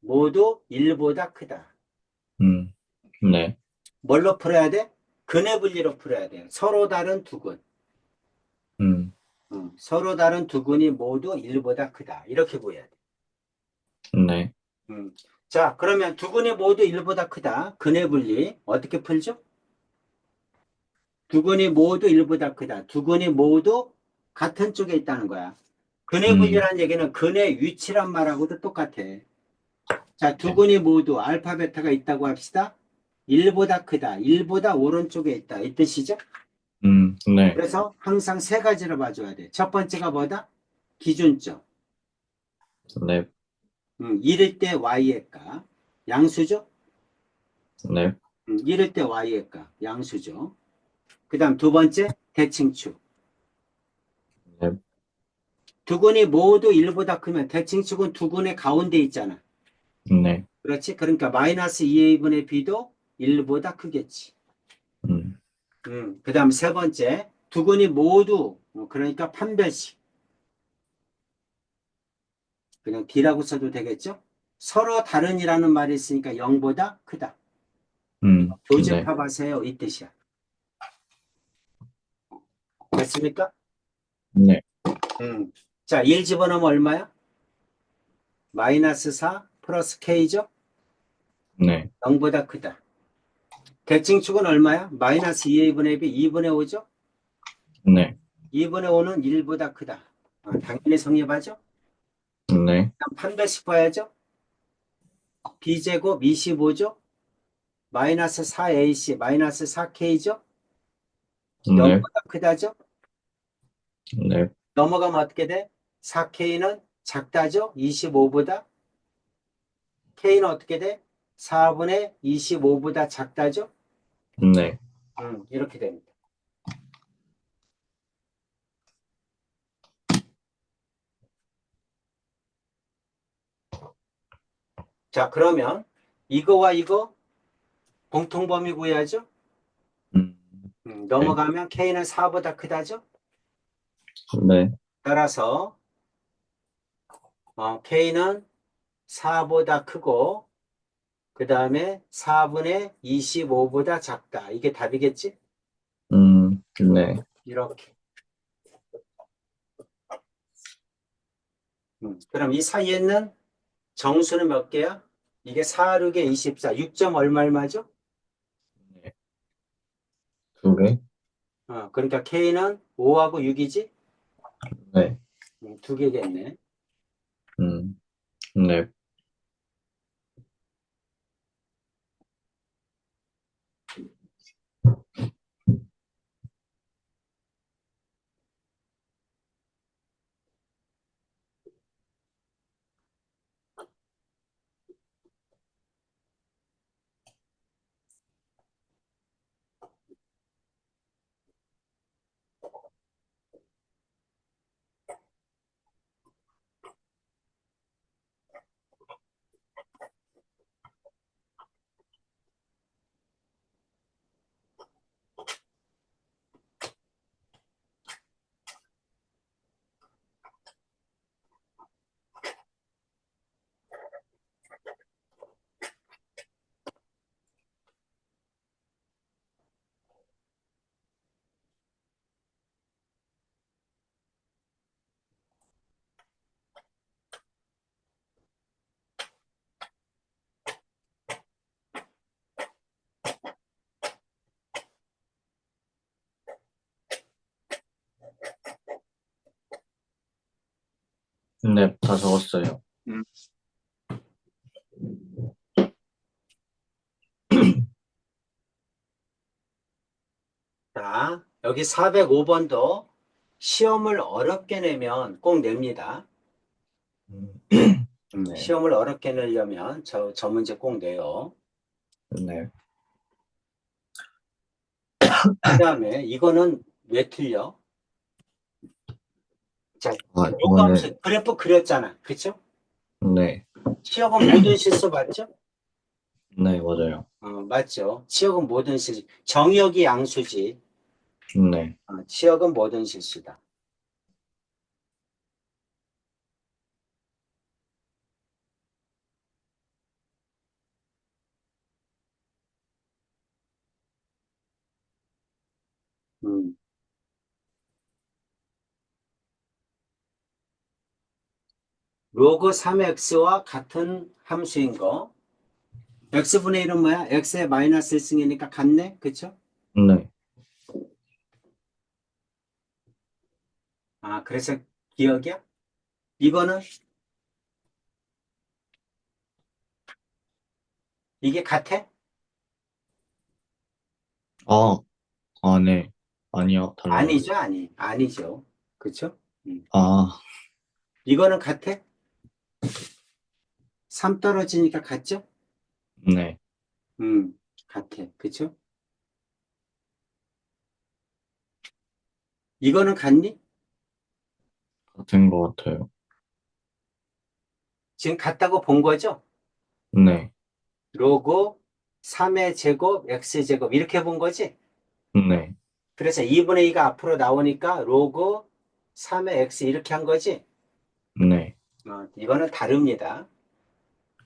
모두 1보다 크다. 음, 네, 뭘로 풀어야 돼? 근의 분리로 풀어야 돼. 서로 다른 두 근. 음, 서로 다른 두 근이 모두 1보다 크다. 이렇게 보여야 돼. 네, 자, 그러면 두 근이 모두 1보다 크다. 근의 분리 어떻게 풀죠? 두 근이 모두 1보다 크다. 두 근이 모두 같은 쪽에 있다는 거야. 근의 음, 분리라는 얘기는 근의 위치란 말하고도 똑같아. 자, 두 네, 근이 모두 알파, 베타가 있다고 합시다. 1보다 크다. 1보다 오른쪽에 있다. 이 뜻이죠? 네, 그래서 항상 세 가지를 봐줘야 돼. 첫 번째가 뭐다? 기준점. 네, 1일 때 y의 값. 양수죠? 네, 1일 때 y의 값. 양수죠. 그 다음 두 번째, 대칭축. 네, 두 근이 모두 1보다 크면 대칭축은 두 근의 가운데 있잖아. 네, 그렇지? 그러니까 마이너스 2a분의 b도 1보다 크겠지. 음, 그 다음 세 번째, 두 근이 모두, 그러니까 판별식. 그냥 D라고 써도 되겠죠? 서로 다른이라는 말이 있으니까 0보다 크다. 이거 네, 교집합하세요. 이 뜻이야. 됐습니까? 네, 음. 자, 1 집어넣으면 얼마야? 마이너스 4 플러스 K죠? 네, 0보다 크다. 대칭축은 얼마야? 마이너스 2A분의 B 2분의 5죠? 네, 2분의 5는 1보다 크다. 당연히 성립하죠? 네, 그다음 판별식 봐야죠? B제곱 25죠? 마이너스 4AC 마이너스 4K죠? 네, 0보다 크다죠? 네, 넘어가면 어떻게 돼? 4K는 작다죠? 25보다. K는 어떻게 돼? 4분의 25보다 작다죠? 네, 이렇게 됩니다. 자, 그러면 이거와 이거 공통범위 구해야죠? 음, 네, 넘어가면 K는 4보다 크다죠? 네, 따라서 K는 4보다 크고 그 다음에 4분의 25보다 작다. 이게 답이겠지? 네, 이렇게. 그럼 이 사이에 있는 정수는 몇 개야? 이게 4, 6에 24. 6점 얼마죠? 네, 두 개, 그러니까 K는 5하고 6이지? 네, 두 개겠네. 음, 네. 네, 다 적었어요. 음. 자, 여기 405번도 시험을 어렵게 내면 꼭 냅니다. 음, 네, 시험을 어렵게 내려면 저 문제 꼭 내요. 네. 그 다음에 이거는 왜 틀려? 자, 아, 이거는, 요감수 그래프 그렸잖아. 그쵸? 네, 치역은 모든 실수 맞죠? 네, 맞아요. 맞죠. 치역은 모든 실수. 정역이 양수지. 네, 치역은 모든 실수다. 음. 로그 3x와 같은 함수인 거. x분의 1은 뭐야? x의 마이너스 1승이니까 같네? 그쵸? 네. 그래서 기억이야? 이거는 이게 같아? 아, 아, 네. 아니요, 달라요. 아니죠, 아니죠. 그쵸? 음. 아, 이거는 같아? 3 떨어지니까 같죠? 네. 같아. 그쵸? 이거는 같니? 같은 것 같아요. 지금 같다고 본 거죠? 네, 로그 3의 제곱, x제곱 이렇게 본 거지? 네, 그래서 2분의 2가 앞으로 나오니까 로그 3의 x 이렇게 한 거지? 네. 이거는 다릅니다.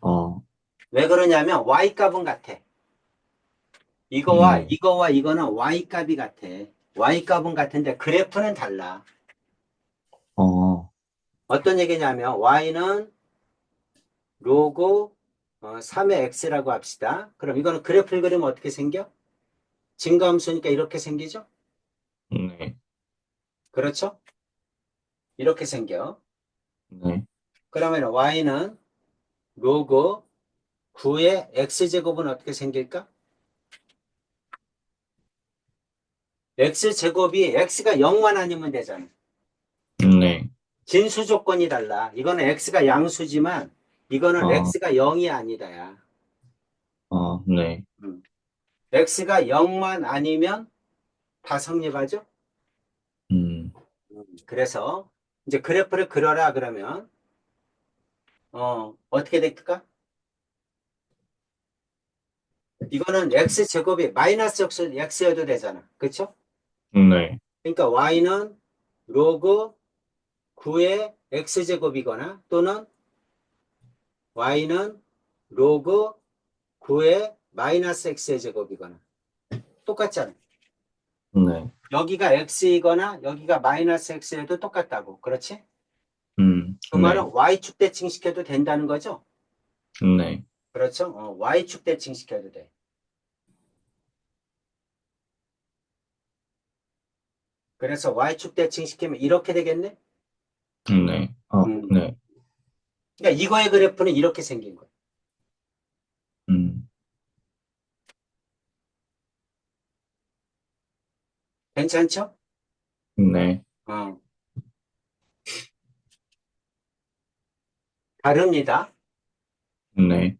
아, 왜 그러냐면 y 값은 같아. 네. 이거와 이거는 y 값이 같아. y 값은 같은데 그래프는 달라. 아, 어떤 얘기냐면 y는 로그 3의 x라고 합시다. 그럼 이거는 그래프를 그리면 어떻게 생겨? 증가함수니까 이렇게 생기죠? 네, 그렇죠? 이렇게 생겨. 네. 그러면 y는 로그 9의 x제곱은 어떻게 생길까? x제곱이 x가 0만 아니면 되잖아. 네. 진수 조건이 달라. 이거는 x가 양수지만 이거는 아, x가 0이 아니다야. 아, 네. 음. x가 0만 아니면 다 성립하죠? 음, 그래서 이제 그래프를 그려라 그러면 어떻게 될까? 이거는 x제곱이 마이너스 x여도 되잖아. 그렇죠? 네, 그러니까 y는 로그 9의 x제곱이거나 또는 y는 로그 9의 마이너스 x의 제곱이거나 똑같잖아요. 네. 여기가 x이거나 여기가 마이너스 x여도 똑같다고. 그렇지? 그 네, 말은 y축 대칭시켜도 된다는 거죠? 네, 그렇죠? y축 대칭시켜도 돼. 그래서 y축 대칭시키면 이렇게 되겠네? 네. 아, 음. 네. 그러니까 이거의 그래프는 이렇게 생긴 거예요. 음, 괜찮죠? 네, 어. 다릅니다. 네,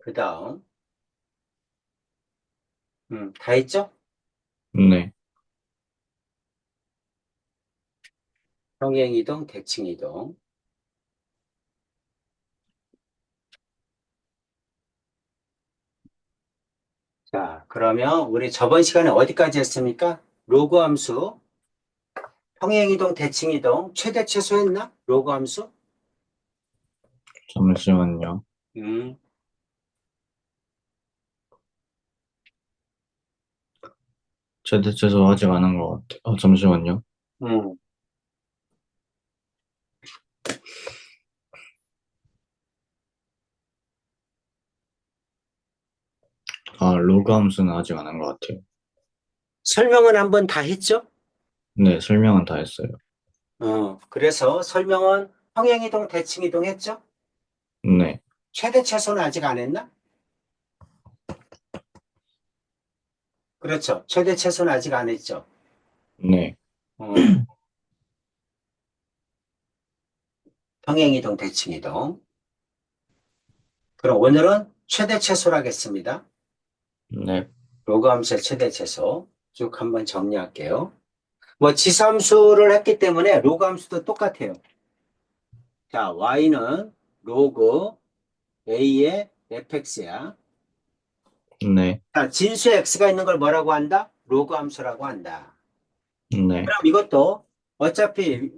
그 다음, 다 했죠? 네. 평행이동, 대칭이동. 자, 그러면 우리 저번 시간에 어디까지 했습니까? 로그 함수, 평행이동, 대칭이동, 최대 최소 했나? 로그 함수? 잠시만요. 음, 최대치에서 아직 안 한 것 같아요. 잠시만요. 음. 아, 로그 함수는 아직 안 한 것 같아요. 설명은 한번 다 했죠? 네, 설명은 다 했어요. 그래서 설명은 평행이동, 대칭이동 했죠? 네, 최대 최소는 아직 안 했나? 그렇죠. 최대 최소는 아직 안 했죠. 네, 어, 평행이동, 대칭이동. 그럼 오늘은 최대 최소를 하겠습니다. 네, 로그 함수의 최대 최소. 쭉 한번 정리할게요. 뭐 지수함수를 했기 때문에 로그 함수도 똑같아요. 자, y는 로그 a의 fx야. 네, 자, 진수에 x가 있는 걸 뭐라고 한다? 로그 함수라고 한다. 네, 그럼 이것도 어차피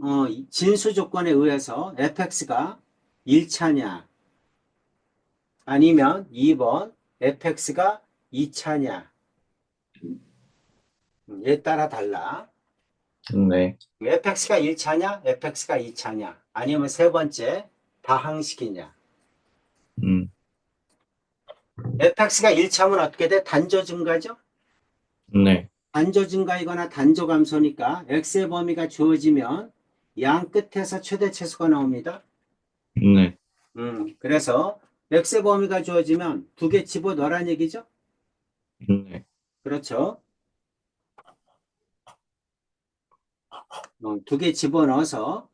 진수 조건에 의해서 fx가 1차냐 아니면 2번 fx가 2차냐 에 따라 달라. 네, fx가 1차냐 fx가 2차냐 아니면 세 번째 다항식이냐. 음, fx가 1차면 어떻게 돼? 단조 증가죠? 네, 단조 증가이거나 단조 감소니까 x의 범위가 주어지면 양 끝에서 최대 최소가 나옵니다. 네, 그래서 x의 범위가 주어지면 두 개 집어넣으란 얘기죠? 네, 그렇죠. 두 개 집어넣어서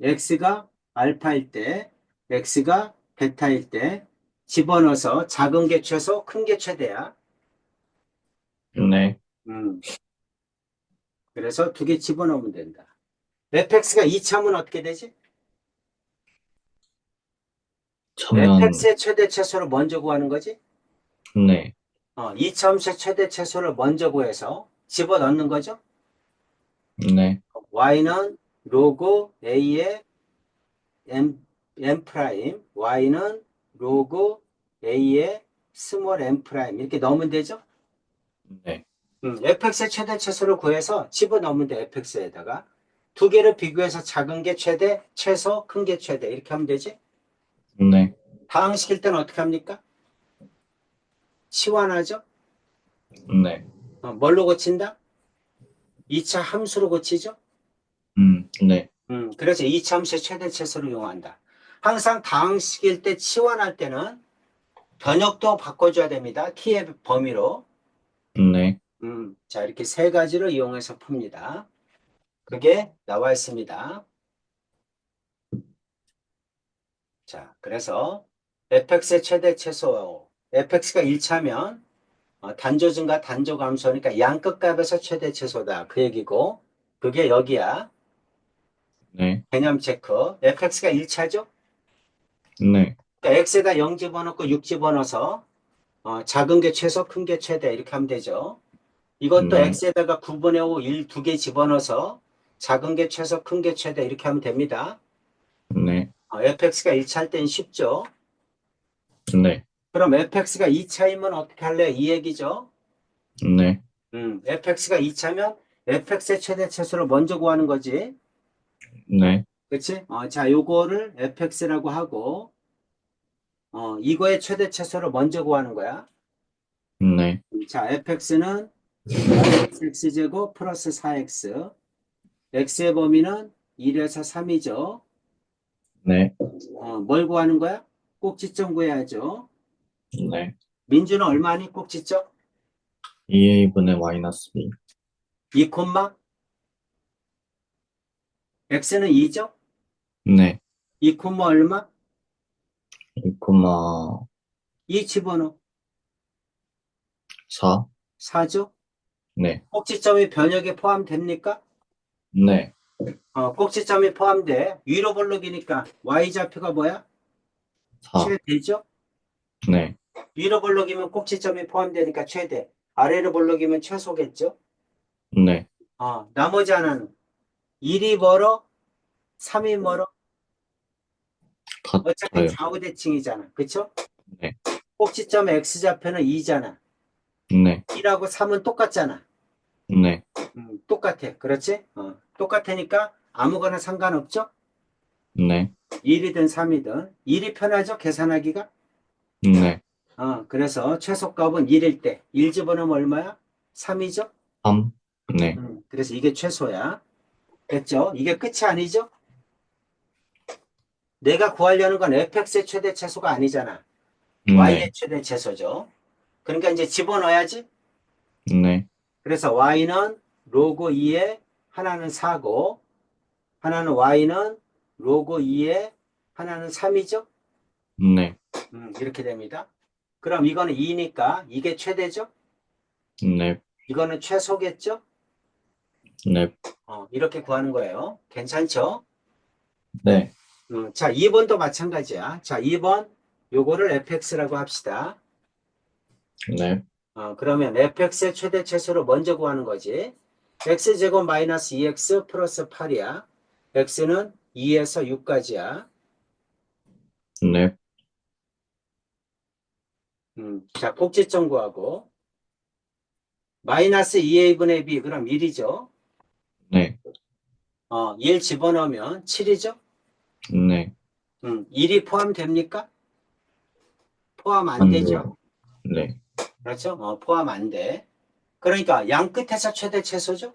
x가 알파일 때, x가 베타일 때 집어넣어서 작은 게 최소, 큰 게 최대야. 네. 음, 그래서 두 개 집어넣으면 된다. fx가 2차면 어떻게 되지? 처면, fx의 최대 최소를 먼저 구하는 거지? 네, 2차 함수의 최대 최소를 먼저 구해서 집어넣는 거죠? 네, y는 로그 a의 m 프라임, y는 로그 a의 스몰 m 프라임 이렇게 넣으면 되죠? 네, fx의 최대 최소를 구해서 집어넣으면 돼, fx에다가. 두 개를 비교해서 작은 게 최대, 최소, 큰 게 최대 이렇게 하면 되지? 네, 다항식일 때는 어떻게 합니까? 치환하죠? 네, 뭘로 고친다? 2차 함수로 고치죠? 네, 그래서 2차 함수의 최대 최소를 이용한다. 항상 다항식일 때 치환할 때는 변역도 바꿔줘야 됩니다. t의 범위로. 네, 자, 이렇게 세 가지를 이용해서 풉니다. 그게 나와 있습니다. 자, 그래서 fx의 최대 최소, fx가 1차면 단조 증가, 단조 감소니까 양끝 값에서 최대 최소다. 그 얘기고, 그게 여기야. 네, 개념 체크. fx가 1차죠? 네, 그러니까 x에다 0 집어넣고 6 집어넣어서 작은 게 최소, 큰 게 최대 이렇게 하면 되죠. 이것도 네, x에다가 9분의 5, 1, 두 개 집어넣어서 작은 게 최소, 큰 게 최대 이렇게 하면 됩니다. 네, fx가 1차일 땐 쉽죠. 네, 그럼 fx가 2차이면 어떻게 할래? 이 얘기죠. 네, fx가 2차면 fx의 최대 최소를 먼저 구하는 거지. 네, 그치? 자, 요거를 fx라고 하고, 이거의 최대 최소를 먼저 구하는 거야. 네, 자, fx는 x제곱 플러스 4x. x의 범위는 1에서 3이죠. 네, 뭘 구하는 거야? 꼭지점 구해야죠. 네. 민주는 얼마니 꼭지점? 2a분의 마이너스 b. 2 콤마 x는 2죠? 네, 2 콤마 얼마? 2,4. 2 집어넣어. 4죠? 네, 꼭지점이 변역에 포함됩니까? 네, 꼭지점이 포함돼. 위로 볼록이니까 y좌표가 뭐야? 4. 최대죠? 네, 위로 볼록이면 꼭지점이 포함되니까 최대. 아래로 볼록이면 최소겠죠? 네. 나머지 하나는 1이 멀어? 3이 멀어? 어차피 같아요. 좌우대칭이잖아. 그쵸? 네, 꼭지점 x좌표는 2잖아. 네, 1하고 3은 똑같잖아. 네, 똑같아. 그렇지? 똑같으니까 아무거나 상관없죠? 네, 1이든 3이든. 1이 편하죠? 계산하기가? 네. 그래서 최소값은 1일 때. 1 집어넣으면 얼마야? 3이죠? 3. 네. 그래서 이게 최소야. 됐죠? 이게 끝이 아니죠? 내가 구하려는 건 fx의 최대 최소가 아니잖아. y의 네. 최대 최소죠. 그러니까 이제 집어넣어야지. 네. 그래서 y는 로그 2에 하나는 4고 하나는 y는 로그 2에 하나는 3이죠. 네. 이렇게 됩니다. 그럼 이거는 2니까 이게 최대죠. 네. 이거는 최소겠죠. 네. 이렇게 구하는 거예요. 괜찮죠? 네. 자, 2번도 마찬가지야. 자, 2번 요거를 fx라고 합시다. 네. 그러면 fx의 최대 최소를 먼저 구하는 거지. x제곱 마이너스 2x 플러스 8이야. x는 2에서 6까지야. 네. 자, 꼭지점 구하고 마이너스 2a분의 b 그럼 1이죠. 네. 1 집어넣으면 7이죠. 네. 1이 포함됩니까? 포함 안 안 되죠. 돼요. 네. 그렇죠? 포함 안 돼. 그러니까 양 끝에서 최대 최소죠.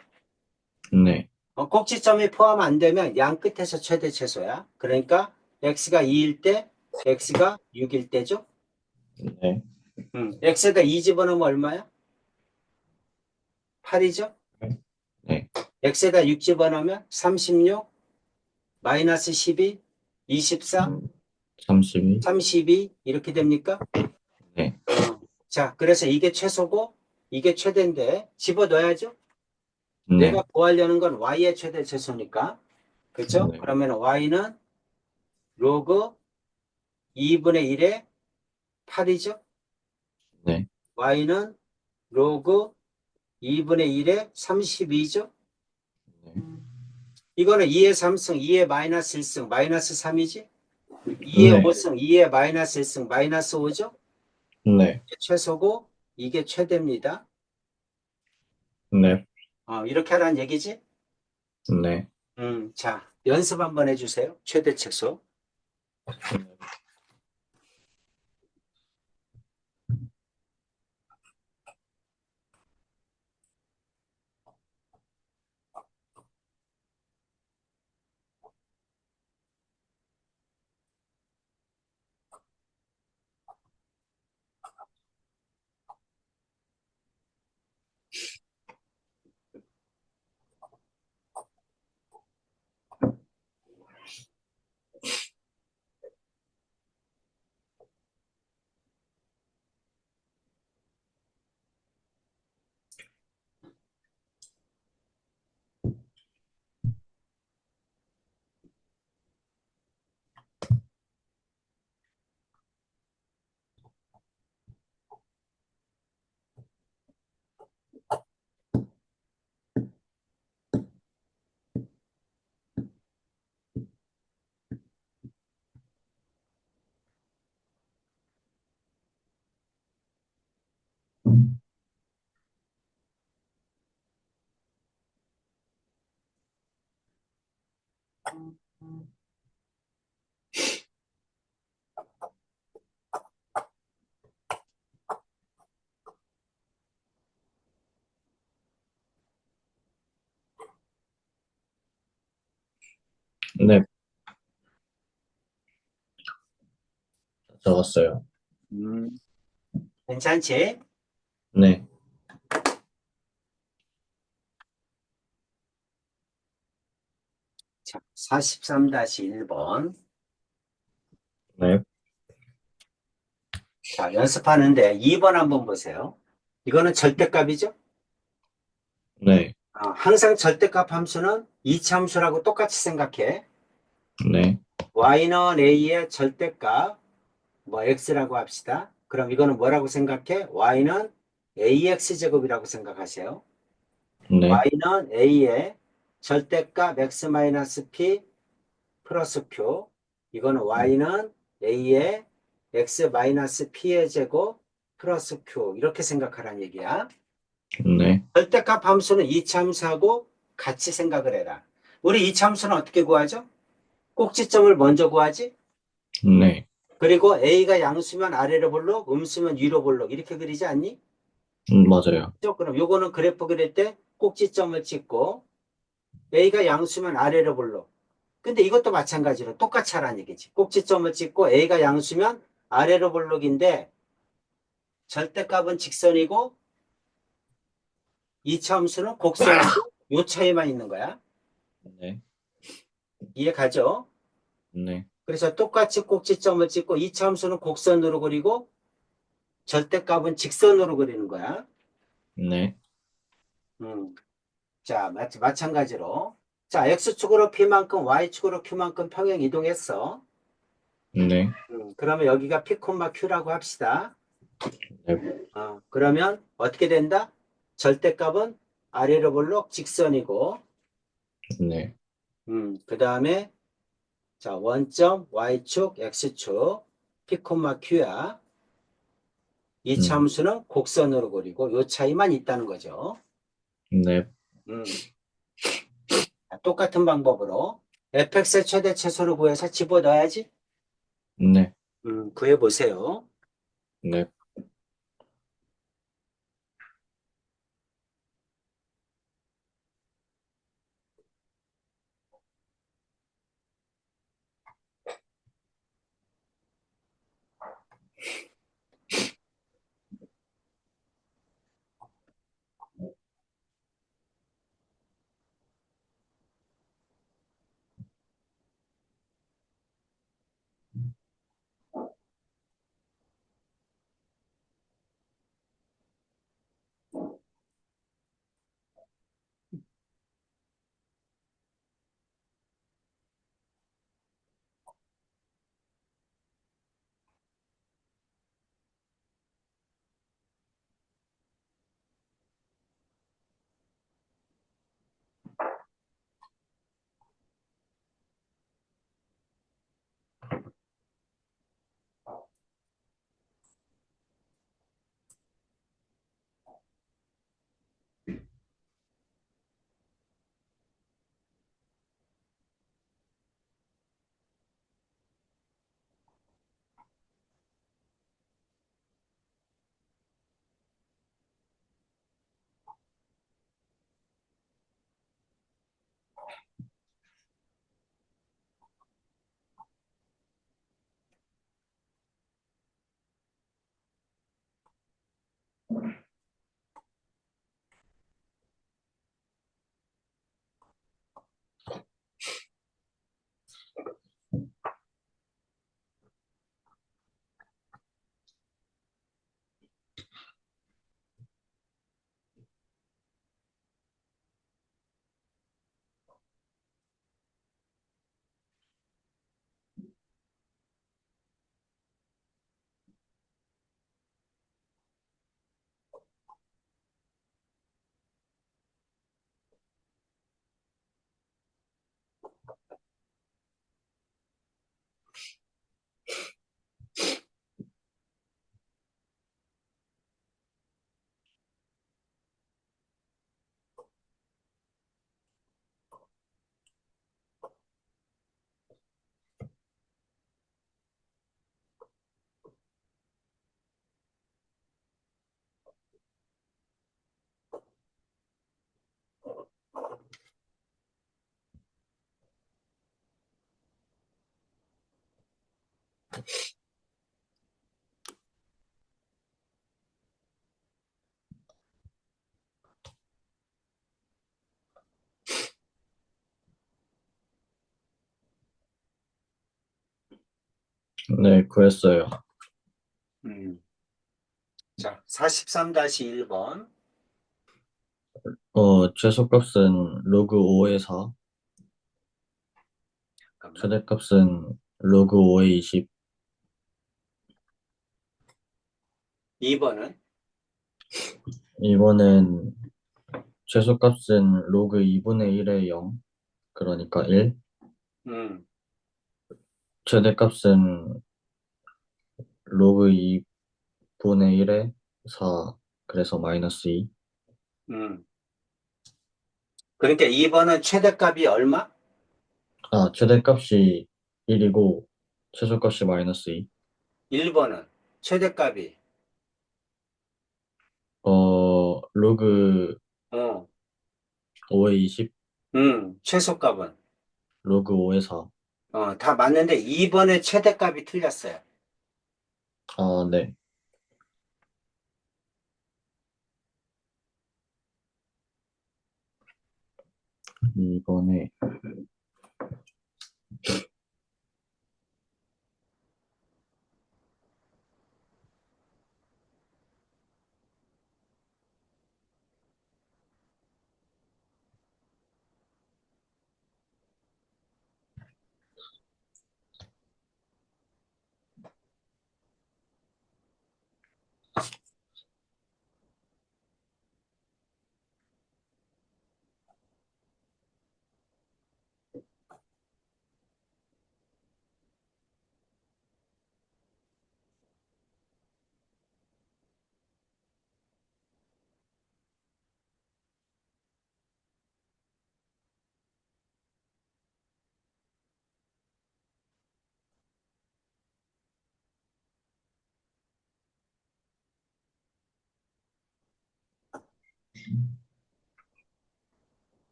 네. 꼭지점이 포함 안 되면 양 끝에서 최대 최소야. 그러니까 x가 2일 때, x가 6일 때죠. 네. x에다 2 집어넣으면 얼마야? 8이죠. 네. x에다 6 집어넣으면 36, 마이너스 12, 24, 32. 32 이렇게 됩니까? 네. 자, 그래서 이게 최소고 이게 최대인데 집어넣어야죠. 네. 내가 구하려는 건 y의 최대 최소니까. 그렇죠? 네. 그러면 y는 로그 2분의 1에 8이죠. 네. y는 로그 2분의 1에 32죠. 네. 이거는 2의 3승, 2의 마이너스 1승, 마이너스 3이지. 2의 네. 5승, 2의 마이너스 1승, 마이너스 5죠. 네. 이게 최소고 이게 최대입니다. 네. 이렇게 하라는 얘기지. 네. 자, 연습 한번 해주세요. 최대 최소. 네. 적었어요. 음, 괜찮지? 네. 자, 43-1번. 네. 자, 연습하는데 2번 한번 보세요. 이거는 절대값이죠? 네. 항상 절대값 함수는 이차함수라고 똑같이 생각해. 네. y는 a의 절대값, 뭐 x라고 합시다. 그럼 이거는 뭐라고 생각해? y는 ax제곱이라고 생각하세요. 네. y는 a의 절대값 x-p 플러스 q. 이거는 y는 a의 x-p의 제곱 플러스 q. 이렇게 생각하라는 얘기야. 네. 절대값 함수는 이차함수하고 같이 생각을 해라. 우리 이차함수는 어떻게 구하죠? 꼭지점을 먼저 구하지. 네. 그리고 A가 양수면 아래로 볼록, 음수면 위로 볼록 이렇게 그리지 않니? 맞아요. 그죠? 그럼 요거는 그래프 그릴 때 꼭지점을 찍고 A가 양수면 아래로 볼록. 근데 이것도 마찬가지로 똑같이 하라는 얘기지. 꼭지점을 찍고 A가 양수면 아래로 볼록인데 절대값은 직선이고 이차함수는 곡선이고 요 차이만 있는 거야. 네, 이해 가죠? 네, 그래서 똑같이 꼭지점을 찍고 이차함수는 곡선으로 그리고 절대값은 직선으로 그리는 거야. 네, 음. 자, 마찬가지로. 자, X축으로 P만큼 Y축으로 Q만큼 평행 이동했어. 네, 그러면 여기가 P, Q라고 합시다. 네, 그러면 어떻게 된다? 절대값은 아래로 볼록 직선이고, 네, 그 다음에 자, 원점 Y축, X축, P, Q야. 이 음, 참수는 곡선으로 그리고 요 차이만 있다는 거죠. 네, 음, 똑같은 방법으로 fx의 최대 최소를 구해서 집어넣어야지. 네, 구해보세요. 네, 네, 구했어요. 음. 자, 43-1번. 최소값은 로그 5의 4, 잠깐만. 최대값은 로그 5의 20, 2번은 2번은 최소값은 로그 2분의 1의 0, 그러니까 1, 음, 최대값은 로그 2분의 1의 4, 그래서 마이너스 2, 음. 그러니까 2번은 최대값이 얼마? 최대값이 1이고 최소값이 마이너스 2, 1번은 최대값이 로그 어, 5에 20, 최소값은. 로그 5에 4. 다 맞는데 2번의 최대값이 틀렸어요. 아, 네. 이번에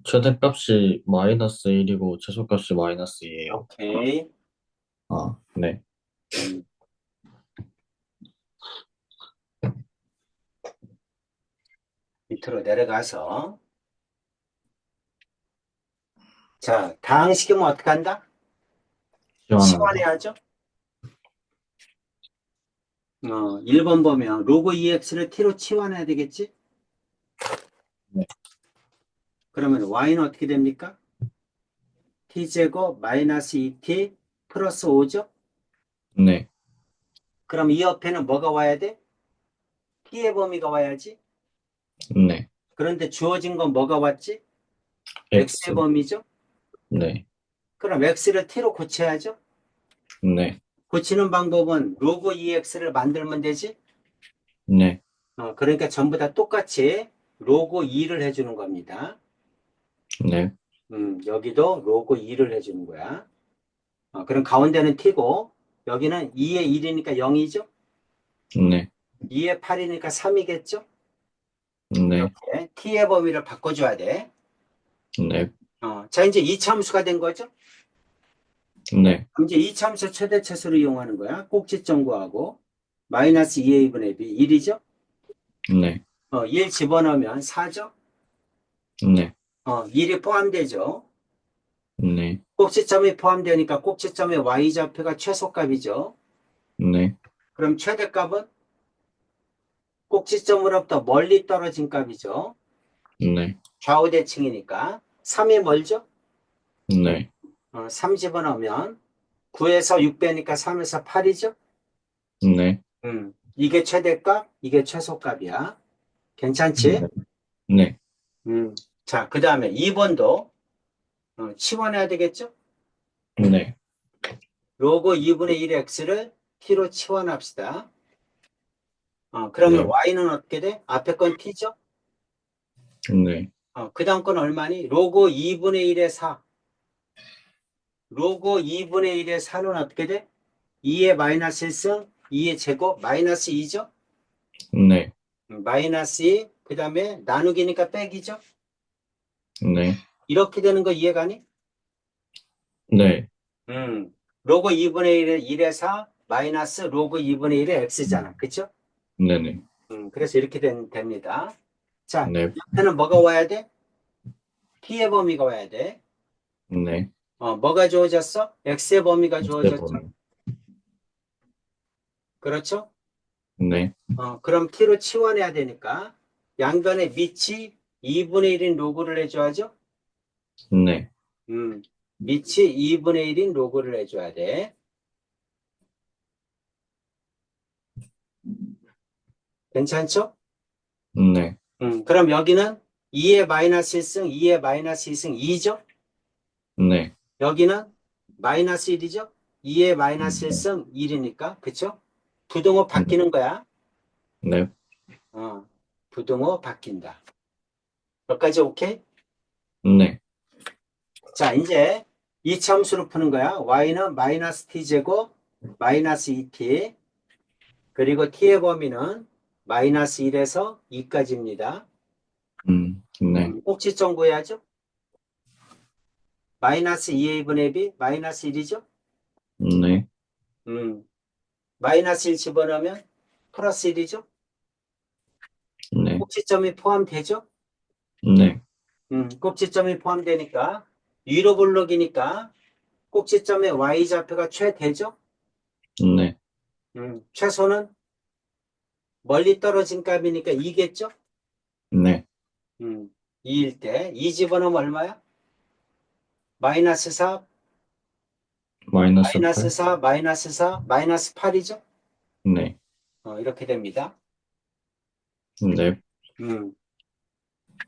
최대값이 마이너스 1이고 최소값이 마이너스 2예요. 오케이. 아, 네. 음, 밑으로 내려가서. 자, 다항식이면 어떻게 한다? 시원한다. 치환해야죠. 1번 보면 로그 2x를 t로 치환해야 되겠지? 네. 그러면 y는 어떻게 됩니까? t제곱 마이너스 2t 플러스 5죠? 네. 그럼 이 옆에는 뭐가 와야 돼? t의 범위가 와야지. 네. 그런데 주어진 건 뭐가 왔지? x의 X. 범위죠? 네. 그럼 x를 t로 고쳐야죠? 네. 고치는 방법은 로그 2x를 만들면 되지? 네. 그러니까 전부 다 똑같이 로그 2를 해주는 겁니다. 네. 여기도 로그 2를 해주는 거야. 그럼 가운데는 t고 여기는 2의 1이니까 0이죠? 네. 2의 8이니까 3이겠죠? 네. 이렇게 t의 범위를 바꿔줘야 돼. 네. 자, 이제 이차함수가 된 거죠? 네. 이제 이차함수 최대차수를 이용하는 거야. 꼭지점 구하고 마이너스 2의 2분의 b 1이죠? 네. 1 집어넣으면 4죠? 네. 1이 포함되죠? 네. 꼭지점이 포함되니까 꼭지점의 y좌표가 최소값이죠? 네. 그럼 최대값은 꼭지점으로부터 멀리 떨어진 값이죠? 네. 좌우대칭이니까 3이 멀죠? 네. 3 집어넣으면 9에서 6 빼니까 3에서 8이죠? 네. 이게 최대값, 이게 최소값이야. 괜찮지? 네. 네. 자, 그 다음에 2번도 치환해야 되겠죠? 네. 로그 2분의 1 x를 t로 치환합시다. 그러면 네. y는 어떻게 돼? 앞에 건 t죠? 네. 그 다음 건 얼마니? 로그 2분의 1의 4. 로그 2분의 1의 4는 어떻게 돼? 2의 마이너스 1승, 2의 제곱, 마이너스 2죠? 네. 마이너스 2, 그 다음에 나누기니까 빼기죠? 네. 이렇게 되는 거 이해가니? 네. 로그 2분의 1의 4, 마이너스 로그 2분의 1의 x잖아. 그쵸? 네네. 그래서 이렇게 됩니다. 자, 네. 옆에는 뭐가 와야 돼? t의 범위가 와야 돼. 네. 뭐가 주어졌어? x의 범위가 주어졌죠? 세번. 그렇죠? 네. 그럼 t로 치환해야 되니까 양변의 밑이 2분의 1인 로그를 해줘야죠? 네. 밑이 2분의 1인 로그를 해줘야 돼. 괜찮죠? 네. 그럼 여기는 2의 마이너스 1승, 2의 마이너스 2승 2죠? 네. 여기는 마이너스 1이죠? 2의 마이너스 네. 1승 1이니까, 그쵸? 부등호 네. 바뀌는 거야. 네. 부등호 바뀐다. 여기까지 오케이? 네. 자, 이제 이차함수로 푸는 거야. y는 마이너스 t제곱 마이너스 2t 그리고 t의 범위는 마이너스 1에서 2까지입니다. 네. 꼭지점 구해야죠. 마이너스 2a분의 b 마이너스 1이죠. 네. 마이너스 1 집어넣으면 플러스 1이죠. 네. 꼭지점이 포함되죠. 네. 꼭지점이 포함되니까 위로 볼록이니까 꼭지점의 y좌표가 최대죠. 네. 최소는 멀리 떨어진 값이니까 2겠죠. 네. 2일 때 2 집어넣으면 얼마야? 마이너스 4, 마이너스 마이너스 8. 4, 마이너스 4, 마이너스 8이죠. 네. 이렇게 됩니다. 네.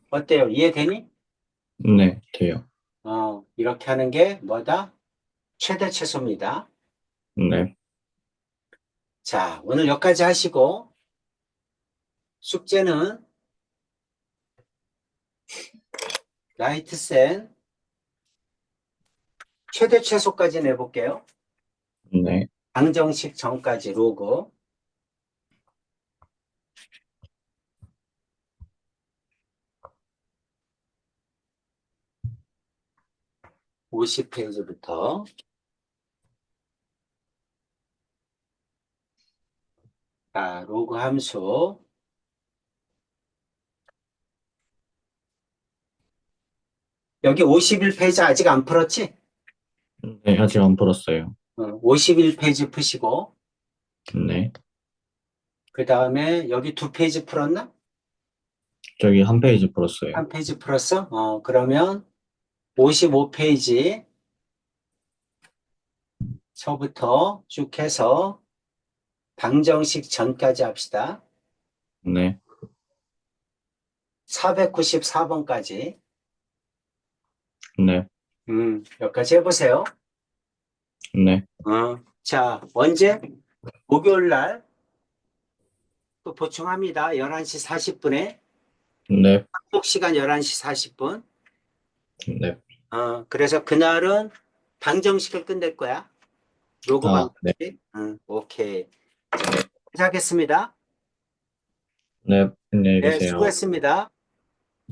어때요? 이해되니? 네. 돼요. 이렇게 하는 게 뭐다? 최대 최소입니다. 네. 자, 오늘 여기까지 하시고 숙제는 라이트센 최대 최소까지 내볼게요. 네. 방정식 전까지 로그 50페이지부터 자, 로그 함수 여기 51페이지 아직 안 풀었지? 네. 아직 안 풀었어요. 51페이지 푸시고 네. 그 다음에 여기 2페이지 풀었나? 저기 한 페이지 풀었어요. 한 페이지 풀었어? 그러면 55페이지 서부터 쭉 해서 방정식 전까지 합시다. 네. 494번까지 네. 여기까지 해보세요. 네. 자, 언제? 목요일 날 또 보충합니다. 11시 40분에 네. 한국 시간 11시 40분. 네. 그래서 그날은 방정식을 끝낼 거야. 로그 아, 네. 방정식. 오케이. 시작하겠습니다. 네. 안녕히 네, 계세요. 수고했습니다.